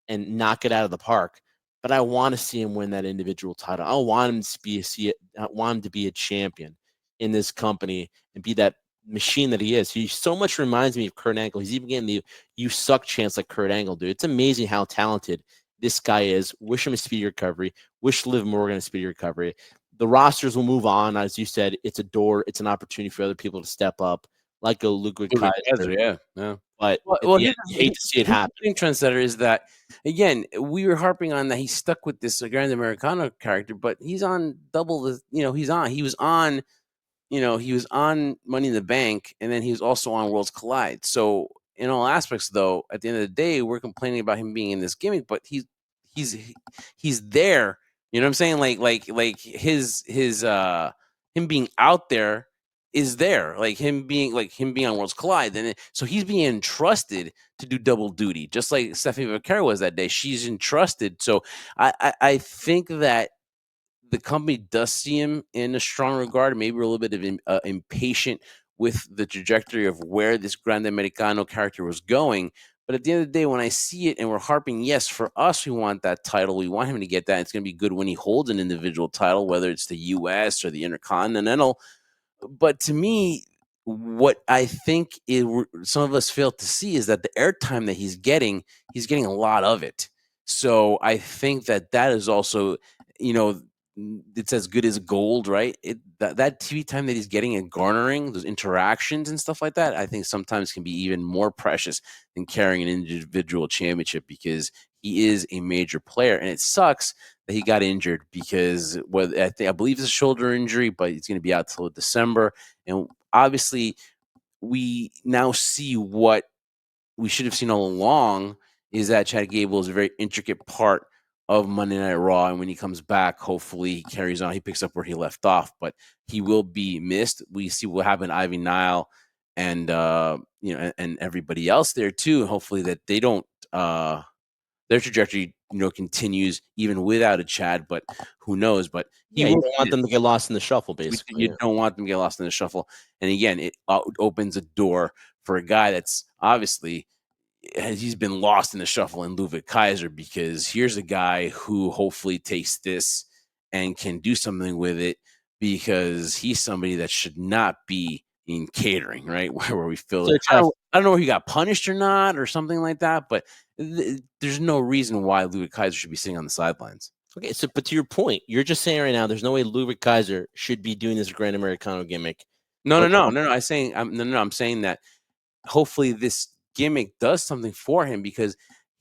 and knock it out of the park. But I want to see him win that individual title. I want him to be a champion in this company and be that machine that he is. He so much reminds me of Kurt Angle. He's even getting the "you suck" chance like Kurt Angle, dude. It's amazing how talented this guy is. Wish him a speedy recovery. Wish Liv Morgan a speedy recovery. The rosters will move on. As you said, it's a door. It's an opportunity for other people to step up, like a Ludwig Kaiser. Yeah. But Well, I hate to see it happen. The trendsetter is that, again, we were harping on that he's stuck with this Grand Americano character, but he's on double the, he was on Money in the Bank, and then he was also on Worlds Collide. So in all aspects, though, at the end of the day, we're complaining about him being in this gimmick, but he's there. You know what I'm saying? Like his him being out there is there. Like him being on Worlds Collide, and so he's being entrusted to do double duty, just like Stephanie Vaquero was that day. She's entrusted. So I think that the company does see him in a strong regard. Maybe we're a little bit of impatient with the trajectory of where this Grande Americano character was going. But at the end of the day, when I see it and we're harping, yes, for us, we want that title. We want him to get that. It's going to be good when he holds an individual title, whether it's the U.S. or the Intercontinental. But to me, what I think some of us fail to see is that the airtime that he's getting a lot of it. So I think that is also, it's as good as gold, right? That TV time that he's getting and garnering, those interactions and stuff like that, I think sometimes can be even more precious than carrying an individual championship, because he is a major player. And it sucks that he got injured, because I believe it's a shoulder injury, but he's going to be out till December. And obviously, we now see what we should have seen all along, is that Chad Gable is a very intricate part of Monday Night Raw. And when he comes back, hopefully he carries on. He picks up where he left off, but he will be missed. We see what happened to Ivy Nile and and everybody else there too. Hopefully that they don't their trajectory continues even without a Chad, but who knows? But you don't want them to get lost in the shuffle, basically. You don't want them to get lost in the shuffle. And again, it opens a door for a guy that's obviously, he's been lost in the shuffle in Ludwig Kaiser, because here's a guy who hopefully takes this and can do something with it, because he's somebody that should not be in catering, right? Where we feel like, I don't know if he got punished or not or something like that, but there's no reason why Ludwig Kaiser should be sitting on the sidelines. Okay, so but to your point, you're just saying right now there's no way Ludwig Kaiser should be doing this Grand Americano gimmick. No. I'm saying that hopefully this gimmick does something for him, because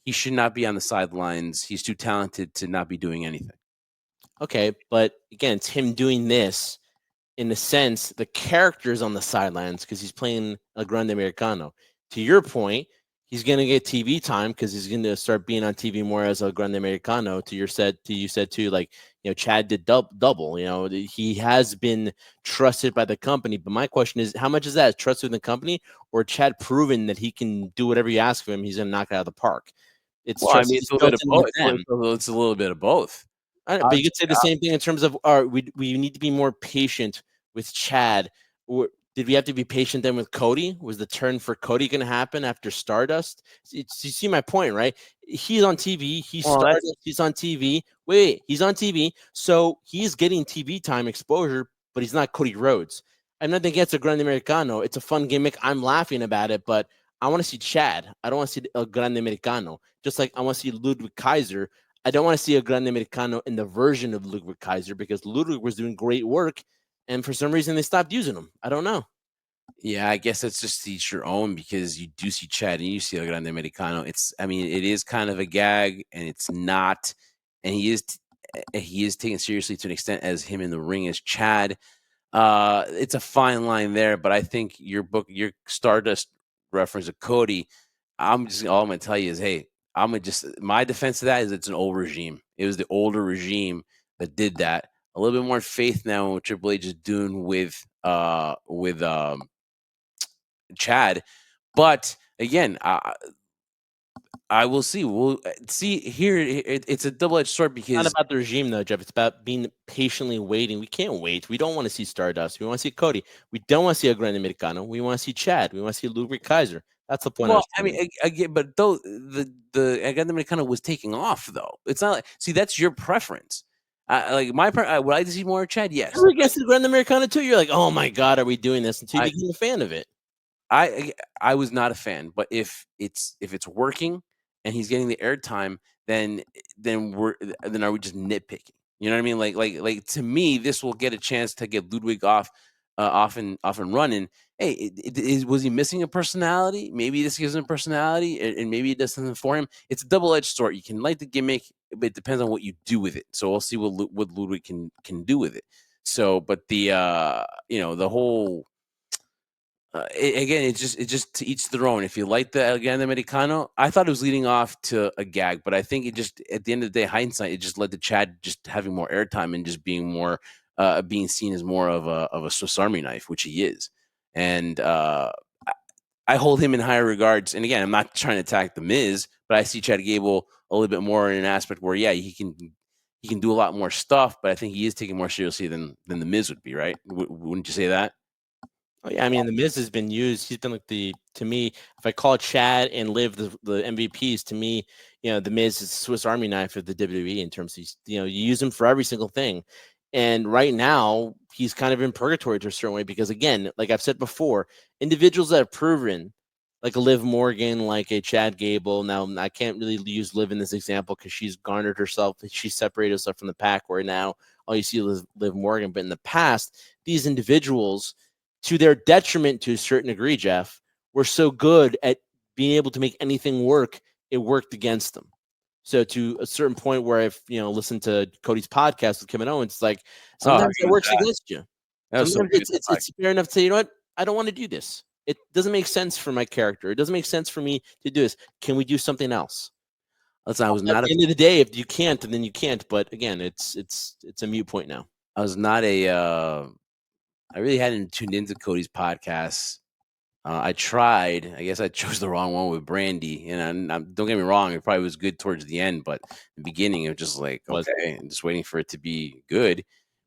he should not be on the sidelines. He's too talented to not be doing anything. Okay, but again, it's him doing this. In a sense, the character is on the sidelines because he's playing a Grande Americano. To your point, he's going to get TV time because he's going to start being on TV more as a Grande Americano. You said too, like, Chad did double. He has been trusted by the company. But my question is, how much is that trusted in the company, or Chad proven that he can do whatever you ask of him, he's going to knock it out of the park? It's a little bit of both. It's a little bit of both. But you could say the same thing in terms of, we need to be more patient with Chad. Or did we have to be patient then with Cody? Was the turn for Cody going to happen after Stardust? You see my point, right? He's on TV. He's Stardust. He's on TV. Wait, he's on TV. So he's getting TV time exposure, but he's not Cody Rhodes. I'm nothing against a Grande Americano. It's a fun gimmick. I'm laughing about it, but I want to see Chad. I don't want to see a Grande Americano. Just like I want to see Ludwig Kaiser. I don't want to see a Grande Americano in the version of Ludwig Kaiser because Ludwig was doing great work, and for some reason they stopped using him. I don't know. Yeah, I guess that's just each your own because you do see Chad and you see El Grande Americano. I mean, it is kind of a gag, and it's not, and he is taken seriously to an extent as him in the ring as Chad. It's a fine line there, but I think your Stardust reference of Cody, all I'm gonna tell you is, hey, my defense of that is it's an old regime. It was the older regime that did that. A little bit more faith now in what Triple H is doing with Chad, but again, I will see. We'll see here. It's a double-edged sword It's not because about the regime, though, Jeff. It's about being patiently waiting. We can't wait. We don't want to see Stardust. We want to see Cody. We don't want to see a Grande Americano. We want to see Chad. We want to see Ludwig Kaiser. That's the point. I mean, again, but though the Academy kind of was taking off, though. It's not like, see, that's your preference. Like would I like to see more Chad? Yes. You're against the Grande Americano too. You're like, oh my god, are we doing this? Until you became a fan of it. I was not a fan, but if it's working and he's getting the airtime, then are we just nitpicking? You know what I mean? Like to me, this will get a chance to get Ludwig off and running. Hey, was he missing a personality? Maybe this gives him a personality, and maybe it does something for him. It's a double-edged sword. You can like the gimmick, but it depends on what you do with it. So we'll see what Ludwig can do with it. So, but the the whole again, it's just to each their own. If you like the El Grande Americano, I thought it was leading off to a gag, but I think it just, at the end of the day, hindsight, it just led to Chad just having more airtime and just being more being seen as more of a Swiss Army knife, which he is. And I hold him in higher regards. And again, I'm not trying to attack the Miz, but I see Chad Gable a little bit more in an aspect where, yeah, he can do a lot more stuff, but I think he is taken more seriously than the Miz would be, right? Wouldn't you say that? Oh, yeah, I mean, the Miz has been used. He's been like to me, if I call Chad and Liv the MVPs, to me, the Miz is the Swiss Army knife of the WWE in terms of, you use him for every single thing. And right now, he's kind of in purgatory to a certain way because, again, like I've said before, individuals that have proven, like a Liv Morgan, like a Chad Gable. Now, I can't really use Liv in this example because she's garnered herself. She's separated herself from the pack where now all you see is Liv Morgan. But in the past, these individuals, to their detriment to a certain degree, Jeff, were so good at being able to make anything work, it worked against them. So to a certain point where I've, listened to Cody's podcast with Kevin Owens, it's like sometimes it works against you. Sometimes it's fair enough to say, you know what, I don't want to do this. It doesn't make sense for my character. It doesn't make sense for me to do this. Can we do something else? Listen, I was not at the end of the day, if you can't, then you can't. But again, it's a moot point now. I was not I really hadn't tuned into Cody's podcast. I tried. I guess I chose the wrong one with Brandy. And don't get me wrong, it probably was good towards the end, but the beginning, it was just like, okay, I'm just waiting for it to be good.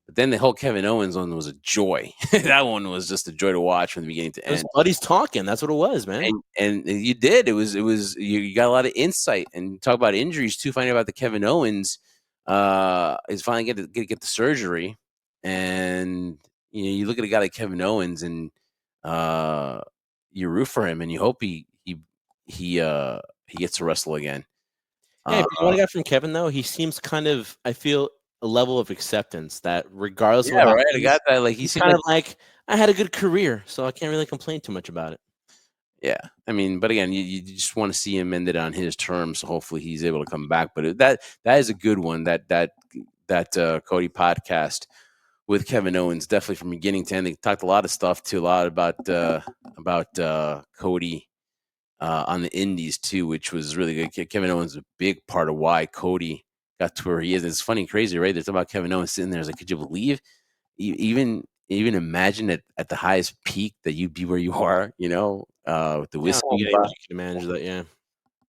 But then the whole Kevin Owens one was a joy. That one was just a joy to watch from the beginning to end. Buddy's talking. That's what it was, man. And you did. It was you got a lot of insight, and talk about injuries too. Finding out the Kevin Owens is finally get the surgery, and you look at a guy like Kevin Owens, and you root for him, and you hope he gets to wrestle again. Yeah, what I got from Kevin though, he seems kind of, I feel, a level of acceptance that regardless of what happens, I got that. Like he's kind of like, I had a good career, so I can't really complain too much about it. Yeah, I mean, but again, you just want to see him end it on his terms. So hopefully he's able to come back. But that is a good one. That Cody podcast with Kevin Owens, definitely from beginning to end. They talked a lot of stuff too, a lot about Cody on the Indies too, which was really good. Kevin Owens is a big part of why Cody got to where he is. It's funny and crazy, right? There's talking about Kevin Owens sitting there. It's like, could you believe? Even imagine at the highest peak that you'd be where you are, with the whiskey. Yeah, you can imagine that, yeah.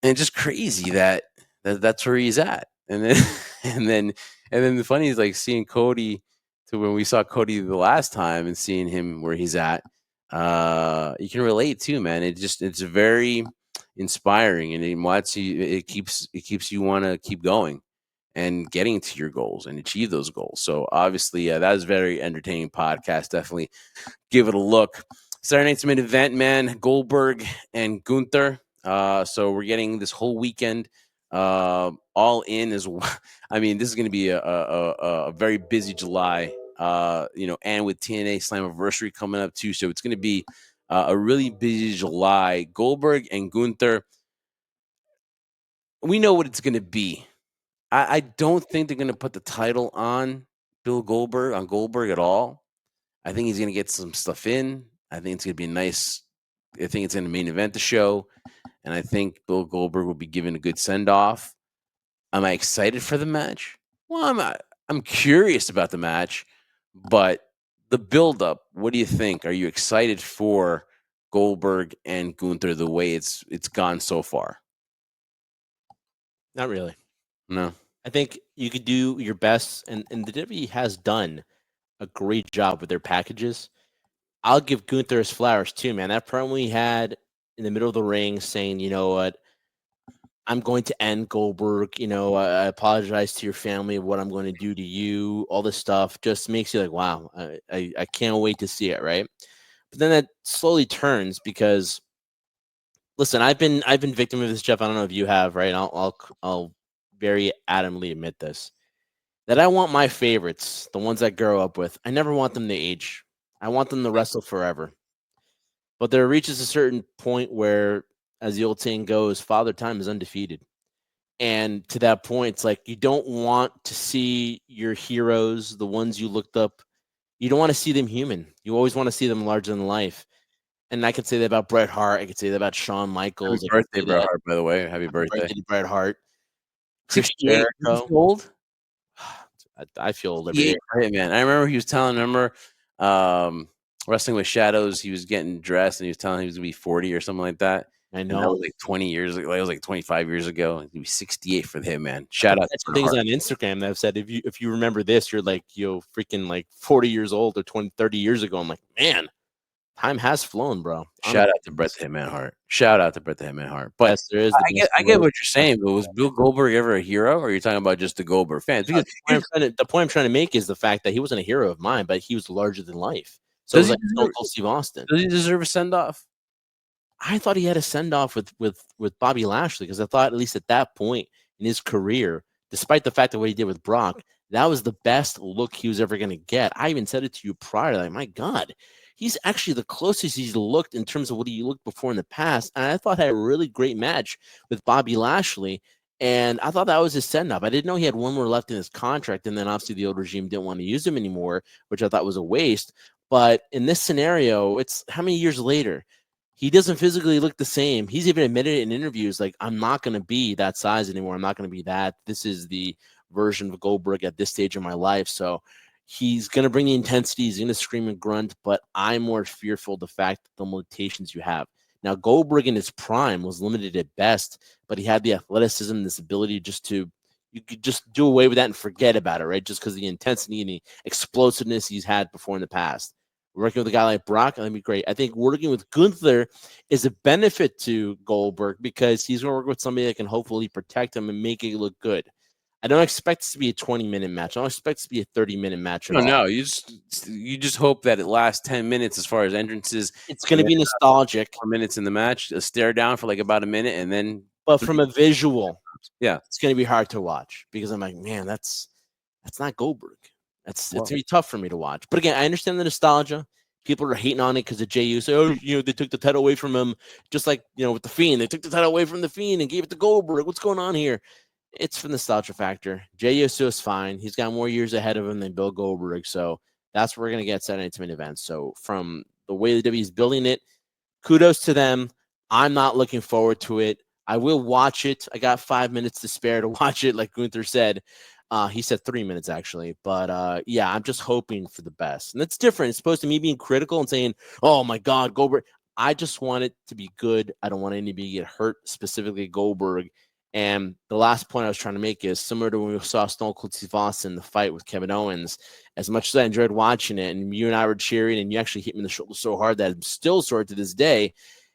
And just crazy that's where he's at. And then And then the funny is like seeing Cody to when we saw Cody the last time and seeing him where he's at. You can relate too, man. It's very inspiring, and it keeps you want to keep going and getting to your goals and achieve those goals. So obviously, that is very entertaining podcast. Definitely give it a look. Saturday night's main event, man. Goldberg and Gunther. So we're getting this whole weekend all in as well. I mean, this is going to be a very busy July. And with TNA Slammiversary coming up too, so it's going to be a really busy July. Goldberg and Gunther. We know what it's going to be. I don't think they're going to put the title on Goldberg at all. I think he's going to get some stuff in. I think it's going to be nice. I think it's going to main event the show. And I think Bill Goldberg will be given a good send off. Am I excited for the match? Well, I'm curious about the match, but the build up, what do you think? Are you excited for Goldberg and Gunther the way it's gone so far? Not really. No. I think you could do your best, and the WWE has done a great job with their packages. I'll give Gunther his flowers too, man. That promo he had in the middle of the ring saying, you know what, I'm going to end Goldberg. I apologize to your family of what I'm going to do to you. All this stuff just makes you like, wow, I can't wait to see it, right? But then that slowly turns because, listen, I've been victim of this, Jeff. I don't know if you have, right? I'll very adamantly admit this, that I want my favorites, the ones I grow up with. I never want them to age. I want them to wrestle forever. But there reaches a certain point where, as the old saying goes, Father Time is undefeated. And to that point, it's like you don't want to see your heroes, the ones you looked up, you don't want to see them human. You always want to see them larger than life. And I could say that about Bret Hart. I could say that about Shawn Happy Michaels. I could birthday, say Bret that Hart, by the way. Happy birthday. to Bret Hart. Chris 68. He's Jericho. old. I feel old every day. Hey, man. I remember he was telling, Wrestling with Shadows, he was getting dressed and he was telling he was going to be 40 or something like that. I And that know. was like 20 years ago. It was like 25 years ago. He was 68 for the Hitman. I Shout put out some to things Bret on Instagram that have said if you remember this, you're like freaking like 40 years old or 20, 30 years ago. I'm like, man, time has flown, bro. Shout out to Bret the Hitman Hart. Shout out to Bret the Hitman Hart. But Yes, there is the best. I get what you're saying, but was Bill Goldberg ever a hero, or are you talking about just the Goldberg fans? Because The point I'm trying to make is the fact that he wasn't a hero of mine, but he was larger than life. So it does was he like Stone deserve, Cold Steve Austin. does he deserve a send off? I thought he had a send off with Bobby Lashley because I thought at least at that point in his career, despite the fact that what he did with Brock, that was the best look he was ever going to get. I even said it to you prior, like, my God, he's actually the closest he's looked in terms of what he looked before in the past. And I thought had a really great match with Bobby Lashley. And I thought that was his send off. I didn't know he had one more left in his contract. And then obviously the old regime didn't want to use him anymore, which I thought was a waste. But in this scenario, it's how many years later? He doesn't physically look the same. He's even admitted it in interviews, like, I'm not going to be that size anymore. I'm not going to be that. This is the version of Goldberg at this stage of my life. So he's going to bring the intensity. He's going to scream and grunt, but I'm more fearful of the fact that the limitations you have. Now, Goldberg in his prime was limited at best, but he had the athleticism, this ability you could just do away with that and forget about it, right? Just because the intensity and the explosiveness he's had before in the past. Working with a guy like Brock, that'd be great. I think working with Gunther is a benefit to Goldberg because he's going to work with somebody that can hopefully protect him and make it look good. I don't expect this to be a 20-minute match. I don't expect this to be a 30-minute match at all. No. You just hope that it lasts 10 minutes as far as entrances. It's going to be nostalgic. 4 minutes in the match, a stare down for like about a minute, and then. But from a visual, yeah, it's going to be hard to watch because I'm like, man, that's not Goldberg. It's going to be tough for me to watch. But again, I understand the nostalgia. People are hating on it because of Jey Uso. Oh, they took the title away from him, just like, with the Fiend. They took the title away from the Fiend and gave it to Goldberg. What's going on here? It's for the nostalgia factor. Jey Uso is fine. He's got more years ahead of him than Bill Goldberg. So that's what we're going to get Saturday Night's Main Event. So from the way the W is building it, kudos to them. I'm not looking forward to it. I will watch it. I got 5 minutes to spare to watch it, like Gunther said. He said 3 minutes, actually. But, yeah, I'm just hoping for the best. And it's different. It's supposed to me being critical and saying, oh, my God, Goldberg. I just want it to be good. I don't want anybody to get hurt, specifically Goldberg. And the last point I was trying to make is similar to when we saw Stone Cold Steve Austin in the fight with Kevin Owens. As much as I enjoyed watching it, and you and I were cheering, and you actually hit me in the shoulder so hard that I'm still sore to this day.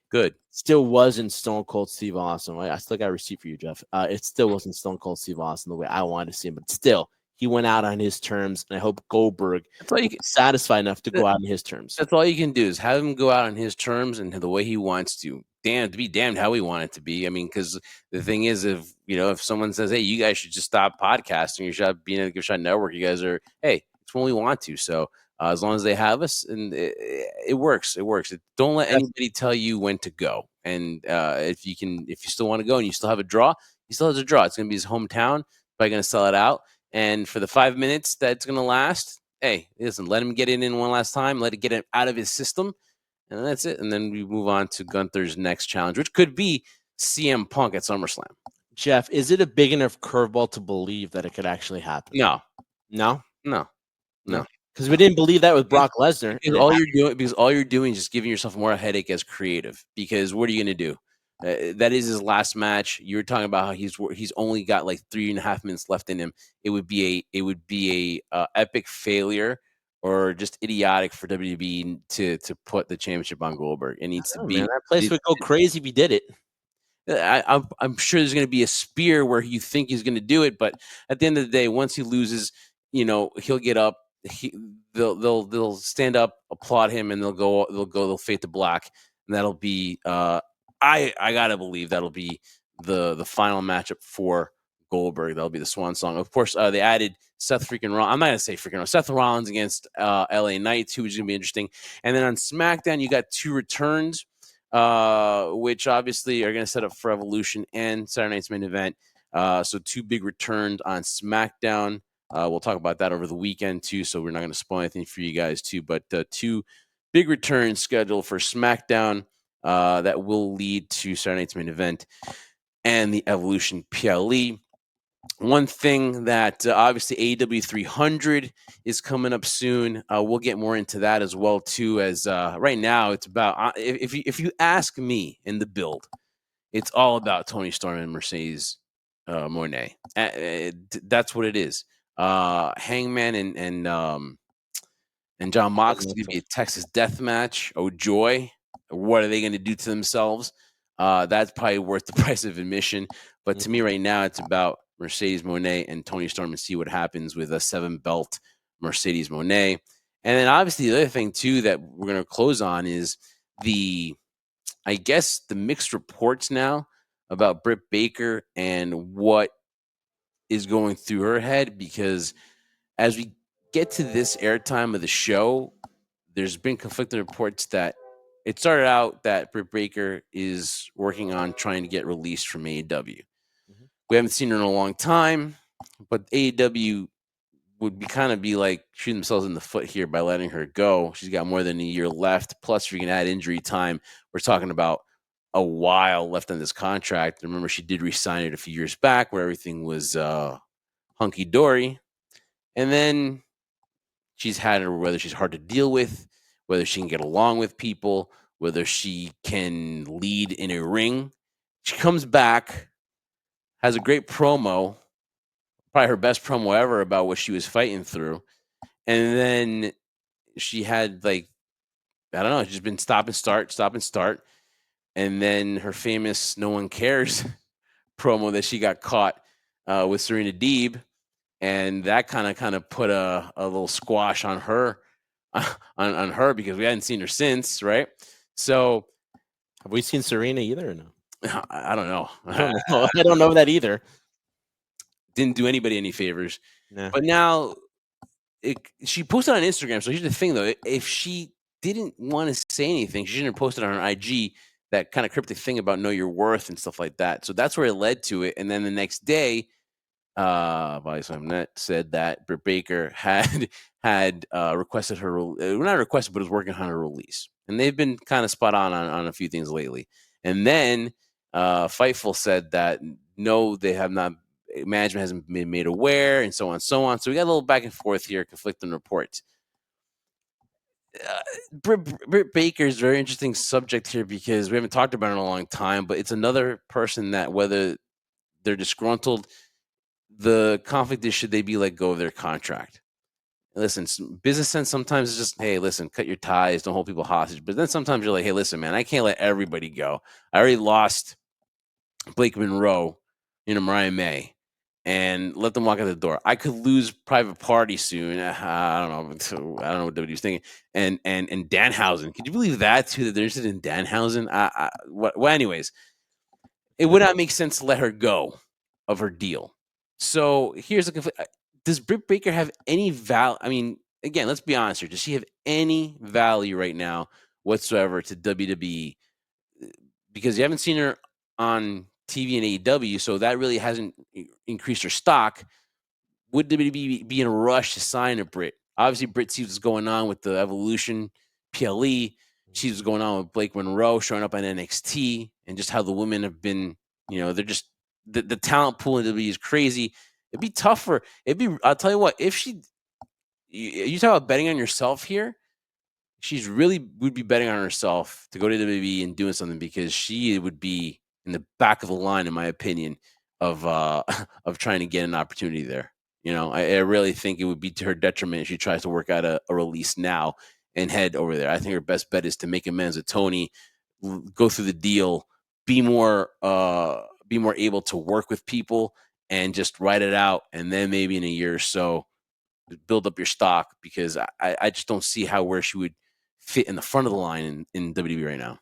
Good. Still wasn't Stone Cold Steve Austin. I still got a receipt for you, Jeff. It still wasn't Stone Cold Steve Austin the way I wanted to see him, but still, he went out on his terms, and I hope Goldberg is satisfied enough to go out on his terms. That's all you can do is have him go out on his terms and the way he wants to. Damn, to be damned how we want it to be. I mean, because the thing is, if someone says, "Hey, you guys should just stop podcasting, you should being a Give Shot Network," you guys are, hey, it's when we want to. So as long as they have us, and it works, it works. Don't let anybody tell you when to go. And if you still want to go and you still have a draw, he still has a draw. It's going to be his hometown. Probably going to sell it out. And for the 5 minutes that's going to last, hey, listen, let him get it in one last time. Let it get it out of his system. And that's it. And then we move on to Gunther's next challenge, which could be CM Punk at SummerSlam. Jeff, is it a big enough curveball to believe that it could actually happen? No. Because we didn't believe that with Brock Lesnar. Because all you're doing is just giving yourself more headache as creative. Because what are you going to do? That is his last match. You were talking about how he's only got like 3.5 minutes left in him. It would be a epic failure or just idiotic for WWE to put the championship on Goldberg. It needs to be. Man, that place would go crazy if he did it. I'm sure there's going to be a spear where you think he's going to do it, but at the end of the day, once he loses, he'll get up. They'll stand up, applaud him, and they'll fade to black, and that'll be. I gotta believe that'll be the final matchup for Goldberg. That'll be the swan song. Of course, they added Seth freaking Rollins. I'm not gonna say freaking Rollins. Seth Rollins against LA Knights, who is gonna be interesting. And then on SmackDown, you got two returns, which obviously are gonna set up for Evolution and Saturday Night's Main Event. So two big returns on SmackDown. We'll talk about that over the weekend too, so we're not going to spoil anything for you guys too. But two big returns scheduled for SmackDown that will lead to Saturday Night's Main Event and the Evolution PLE. One thing that obviously AEW 300 is coming up soon. We'll get more into that as well too. As right now, it's about if you ask me in the build, it's all about Tony Storm and Mercedes Moné. That's what it is. Hangman and John Mox is going to be a Texas death match. Oh joy! What are they going to do to themselves? That's probably worth the price of admission. But to me, right now, it's about Mercedes Moné and Tony Storm and see what happens with a 7-belt Mercedes Moné. And then obviously the other thing too that we're going to close on is the mixed reports now about Britt Baker and what is going through her head, because as we get to this airtime of the show, there's been conflicting reports that it started out that Britt Baker is working on trying to get released from AEW. Mm-hmm. We haven't seen her in a long time, but AEW would be like shooting themselves in the foot here by letting her go. She's got more than a year left. Plus, if you can add injury time, we're talking about a while left on this contract. Remember, she did re-sign it a few years back where everything was hunky-dory. And then she's had her, whether she's hard to deal with, whether she can get along with people, whether she can lead in a ring. She comes back, has a great promo, probably her best promo ever about what she was fighting through. And then she had she's been stop and start. And then her famous "No One Cares" promo that she got caught with Serena Deeb, and that kind of put a little squash on her, on her, because we hadn't seen her since, right? So, have we seen Serena either or no? I don't know. I don't know that either. Didn't do anybody any favors. Nah. But now she posted on Instagram. So here's the thing, though: if she didn't want to say anything, she shouldn't have posted on her IG that kind of cryptic thing about know your worth and stuff like that. So that's where it led to it. And then the next day, Net said that Britt Baker had requested her, not requested, but was working on her release. And they've been kind of spot on a few things lately. And then Fightful said that no, they have not. Management hasn't been made aware, and so on and so on. So we got a little back and forth here, conflicting reports. Britt Baker is a very interesting subject here because we haven't talked about it in a long time, but it's another person that whether they're disgruntled. The conflict is, should they be let go of their contract? Listen, business sense sometimes is just, hey, listen, cut your ties, don't hold people hostage. But then sometimes you're like, hey, listen, man, I can't let everybody go. I already lost Blake Monroe, Mariah May, and let them walk out the door. I could lose Private Party soon. I don't know. I don't know what WWE's thinking. And Danhausen. Could you believe that too? That they're interested in Danhausen. Well, anyways, it would not make sense to let her go of her deal. So here's the conflict. Does Britt Baker have any value? I mean, again, let's be honest here. Does she have any value right now whatsoever to WWE? Because you haven't seen her on TV and AEW, so that really hasn't increased her stock. Would WWE be in a rush to sign a Britt? Obviously, Britt sees what's going on with the Evolution, PLE. She was going on with Blake Monroe showing up on NXT, and just how the women have been, they're just the talent pool in WWE is crazy. It'd be tougher. I'll tell you what, if you talk about betting on yourself here, she's really would be betting on herself to go to WWE and doing something, because she would be in the back of the line, in my opinion, of of trying to get an opportunity there. I really think it would be to her detriment if she tries to work out a release now and head over there. I think her best bet is to make amends with Tony, go through the deal, be more able to work with people, and just write it out, and then maybe in a year or so build up your stock, because I just don't see where she would fit in the front of the line in WWE right now.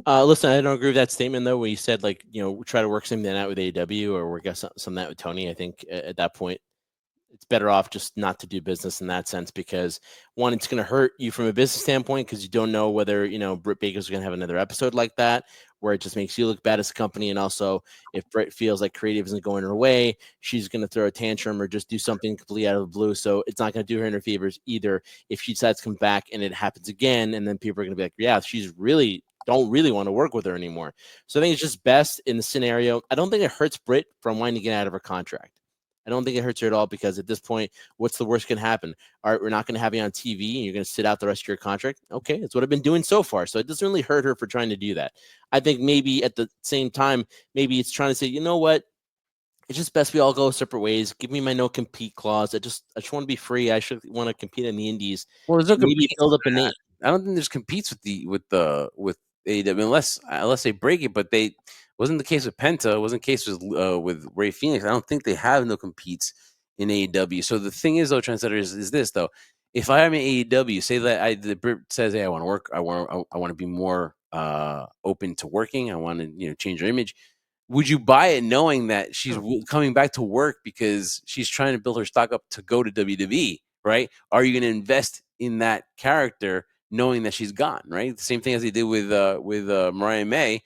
Listen, I don't agree with that statement though. When you said try to work something out with AEW or work out some that with Tony, I think at that point it's better off just not to do business in that sense, because one, it's going to hurt you from a business standpoint, because you don't know whether Britt Baker's going to have another episode like that where it just makes you look bad as a company. And also, if Britt feels like creative isn't going her way, she's going to throw a tantrum or just do something completely out of the blue. So it's not going to do her any favors either if she decides to come back and it happens again, and then people are going to be like, yeah, she's really don't really want to work with her anymore. So I think it's just best in the scenario. I don't think it hurts Britt from wanting to get out of her contract. I don't think it hurts her at all, because at this point, what's the worst can happen? All right, we're not going to have you on TV and you're going to sit out the rest of your contract. Okay, that's what I've been doing so far. So it doesn't really hurt her for trying to do that. I think maybe at the same time, maybe it's trying to say, you know what? It's just best we all go separate ways. Give me my no compete clause. I just want to be free. I should want to compete in the indies. Well, there's no Maybe compete. build up a name. I don't think there's competes with AEW, unless they break it. But they wasn't the case with Penta. It wasn't the case with Ray Phoenix. I don't think they have no competes in AEW. So the thing is, though, Trendsetter, is this though? If I am in AEW, say that the Brit says, "Hey, I want to work. I want to be more open to working. I want to change your image." Would you buy it knowing that she's coming back to work because she's trying to build her stock up to go to WWE, right? Are you going to invest in that character knowing that she's gone, right? The same thing as they did with Mariah May.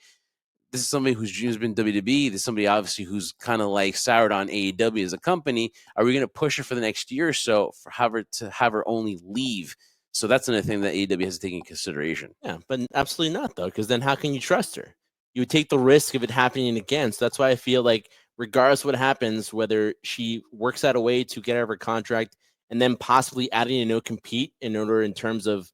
This is somebody whose dream's been WWE. This is somebody obviously who's kind of like soured on AEW as a company. Are we going to push her for the next year or so for have her only leave? So that's another thing that AEW has to take into consideration. Yeah, but absolutely not, though, because then how can you trust her? You would take the risk of it happening again. So that's why I feel like, regardless of what happens, whether she works out a way to get out of her contract and then possibly adding a no compete in terms of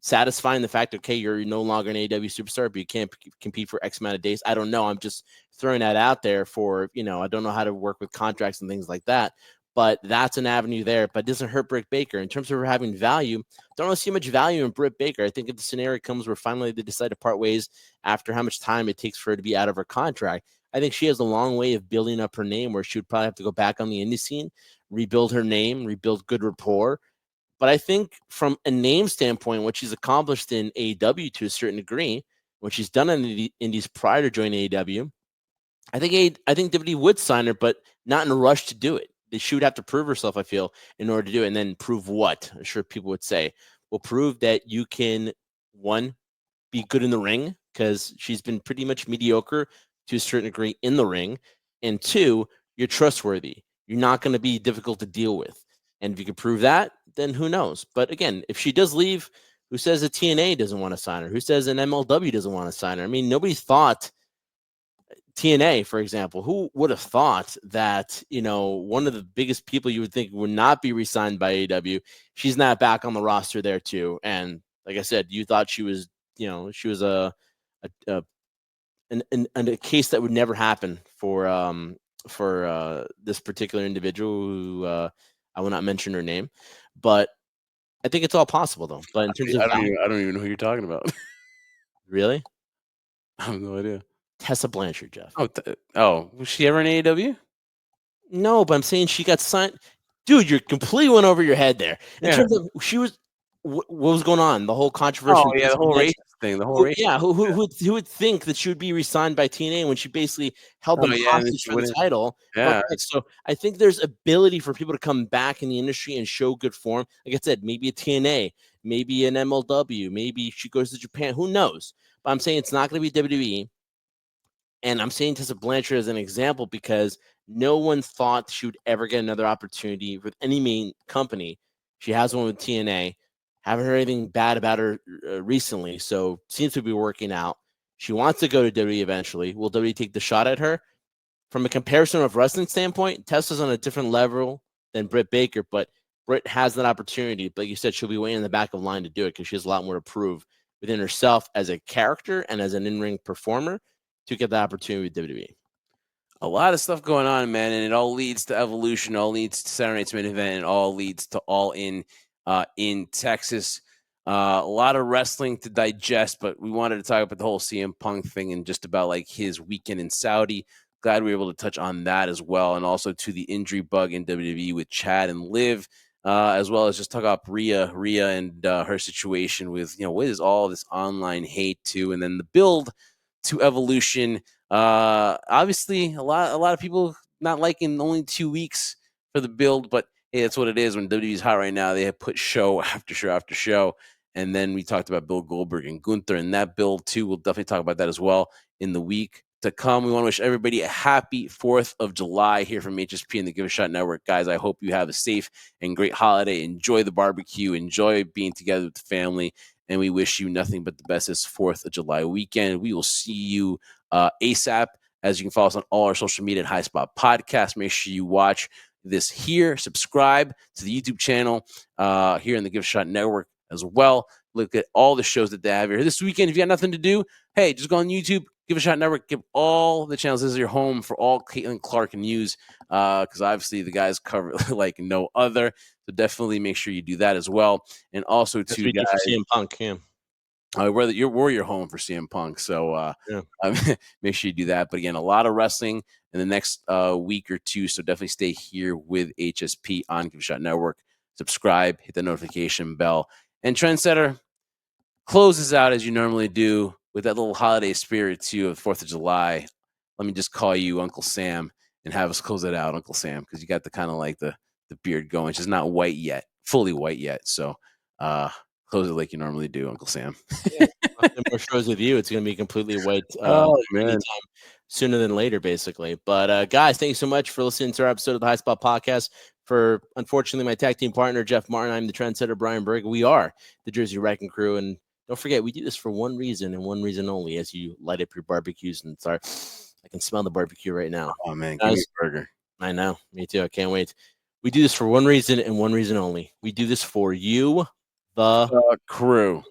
satisfying the fact, okay, you're no longer an AEW superstar, but you can't compete for X amount of days. I don't know. I'm just throwing that out there for, I don't know how to work with contracts and things like that. But that's an avenue there. But it doesn't hurt Britt Baker. In terms of her having value, don't really see much value in Britt Baker. I think if the scenario comes where finally they decide to part ways after how much time it takes for her to be out of her contract, I think she has a long way of building up her name, where she would probably have to go back on the indie scene, rebuild her name, rebuild good rapport. But I think from a name standpoint, what she's accomplished in AEW to a certain degree, what she's done in the indies prior to joining AEW, I think WWE would sign her, but not in a rush to do it. She would have to prove herself, I feel, in order to do it. And then prove what? I'm sure people would say, well, prove that you can, one, be good in the ring, because she's been pretty much mediocre to a certain degree in the ring. And two, you're trustworthy. You're not going to be difficult to deal with. And if you can prove that, then who knows? But again, if she does leave, who says a TNA doesn't want to sign her? Who says an MLW doesn't want to sign her? I mean, nobody thought TNA, for example, who would have thought that, one of the biggest people you would think would not be re-signed by AEW, she's not back on the roster there too. And like I said, you thought she was, she was a a case that would never happen for this particular individual who I will not mention her name, but I think it's all possible though. But in terms of I don't even know who you're talking about. really, I have no idea. Tessa Blanchard, Jeff. Was she ever in AEW? No, but I'm saying she got signed. Dude, you're completely went over your head there. In Yeah. terms of she was, what was going on? The whole controversy. Oh yeah, the whole race thing. The whole race. Who would think that she would be re-signed by TNA when she basically held them Oh yeah, and then hostage she for the wouldn't. title? Yeah. So I think there's ability for people to come back in the industry and show good form. Like I said, maybe a TNA, maybe an MLW, maybe she goes to Japan. Who knows? But I'm saying it's not going to be WWE. And I'm saying Tessa Blanchard as an example because no one thought she would ever get another opportunity with any main company. She has one with TNA. Haven't heard anything bad about her recently, so seems to be working out. She wants to go to WWE eventually. Will WWE take the shot at her? From a comparison of wrestling standpoint, Tessa's on a different level than Britt Baker, but Britt has that opportunity. But like you said, she'll be waiting in the back of line to do it because she has a lot more to prove within herself as a character and as an in-ring performer to get the opportunity with WWE. A lot of stuff going on, man, and it all leads to Evolution, all leads to Saturday Night's Main Event, and all leads to All in Texas. A lot of wrestling to digest, but we wanted to talk about the whole CM Punk thing and just about like his weekend in Saudi. Glad we were able to touch on that as well, and also to the injury bug in WWE with Chad and Liv, as well as just talk about Rhea and her situation with what is all this online hate too, and then the build to Evolution. Obviously, a lot of people not liking only 2 weeks for the build, but hey, that's what it is. When WWE's hot right now, they have put show after show after show. And then we talked about Bill Goldberg and Gunther and that build too. We'll definitely talk about that as well in the week to come. We want to wish everybody a happy 4th of July here from HSP and the Give a Shot Network. Guys, I hope you have a safe and great holiday. Enjoy the barbecue. Enjoy being together with the family. And we wish you nothing but the best this 4th of July weekend. We will see you ASAP. As you can follow us on all our social media at High Spot Podcast. Make sure you watch this here. Subscribe to the YouTube channel here in the Give a Shot Network as well. Look at all the shows that they have here. This weekend, if you got nothing to do, hey, just go on YouTube, Give a Shot Network, give all the channels. This is your home for all Caitlin Clark news because obviously the guys cover like no other. So definitely make sure you do that as well. And also That's to guys, CM Punk, yeah. We're your home for CM Punk, so make sure you do that. But again, a lot of wrestling in the next week or two, so definitely stay here with HSP on Give a Shot Network. Subscribe, hit the notification bell, and Trendsetter closes out as you normally do with that little holiday spirit too of 4th of July. Let me just call you Uncle Sam and have us close it out, Uncle Sam, because you got the kind of like the beard going. It's just not white yet, fully white yet. So close it like you normally do, Uncle Sam. Yeah, more shows with you. It's going to be completely white anytime sooner than later, basically. But guys, thank you so much for listening to our episode of the High Spot Podcast. For unfortunately my tag team partner Jeff Martin, I'm the trendsetter Brian Berg. We are the Jersey Wrecking Crew, and don't forget we do this for one reason and one reason only. As you light up your barbecues and start, I can smell the barbecue right now. Oh man, give me a burger. I know, me too. I can't wait. We do this for one reason and one reason only. We do this for you, the crew.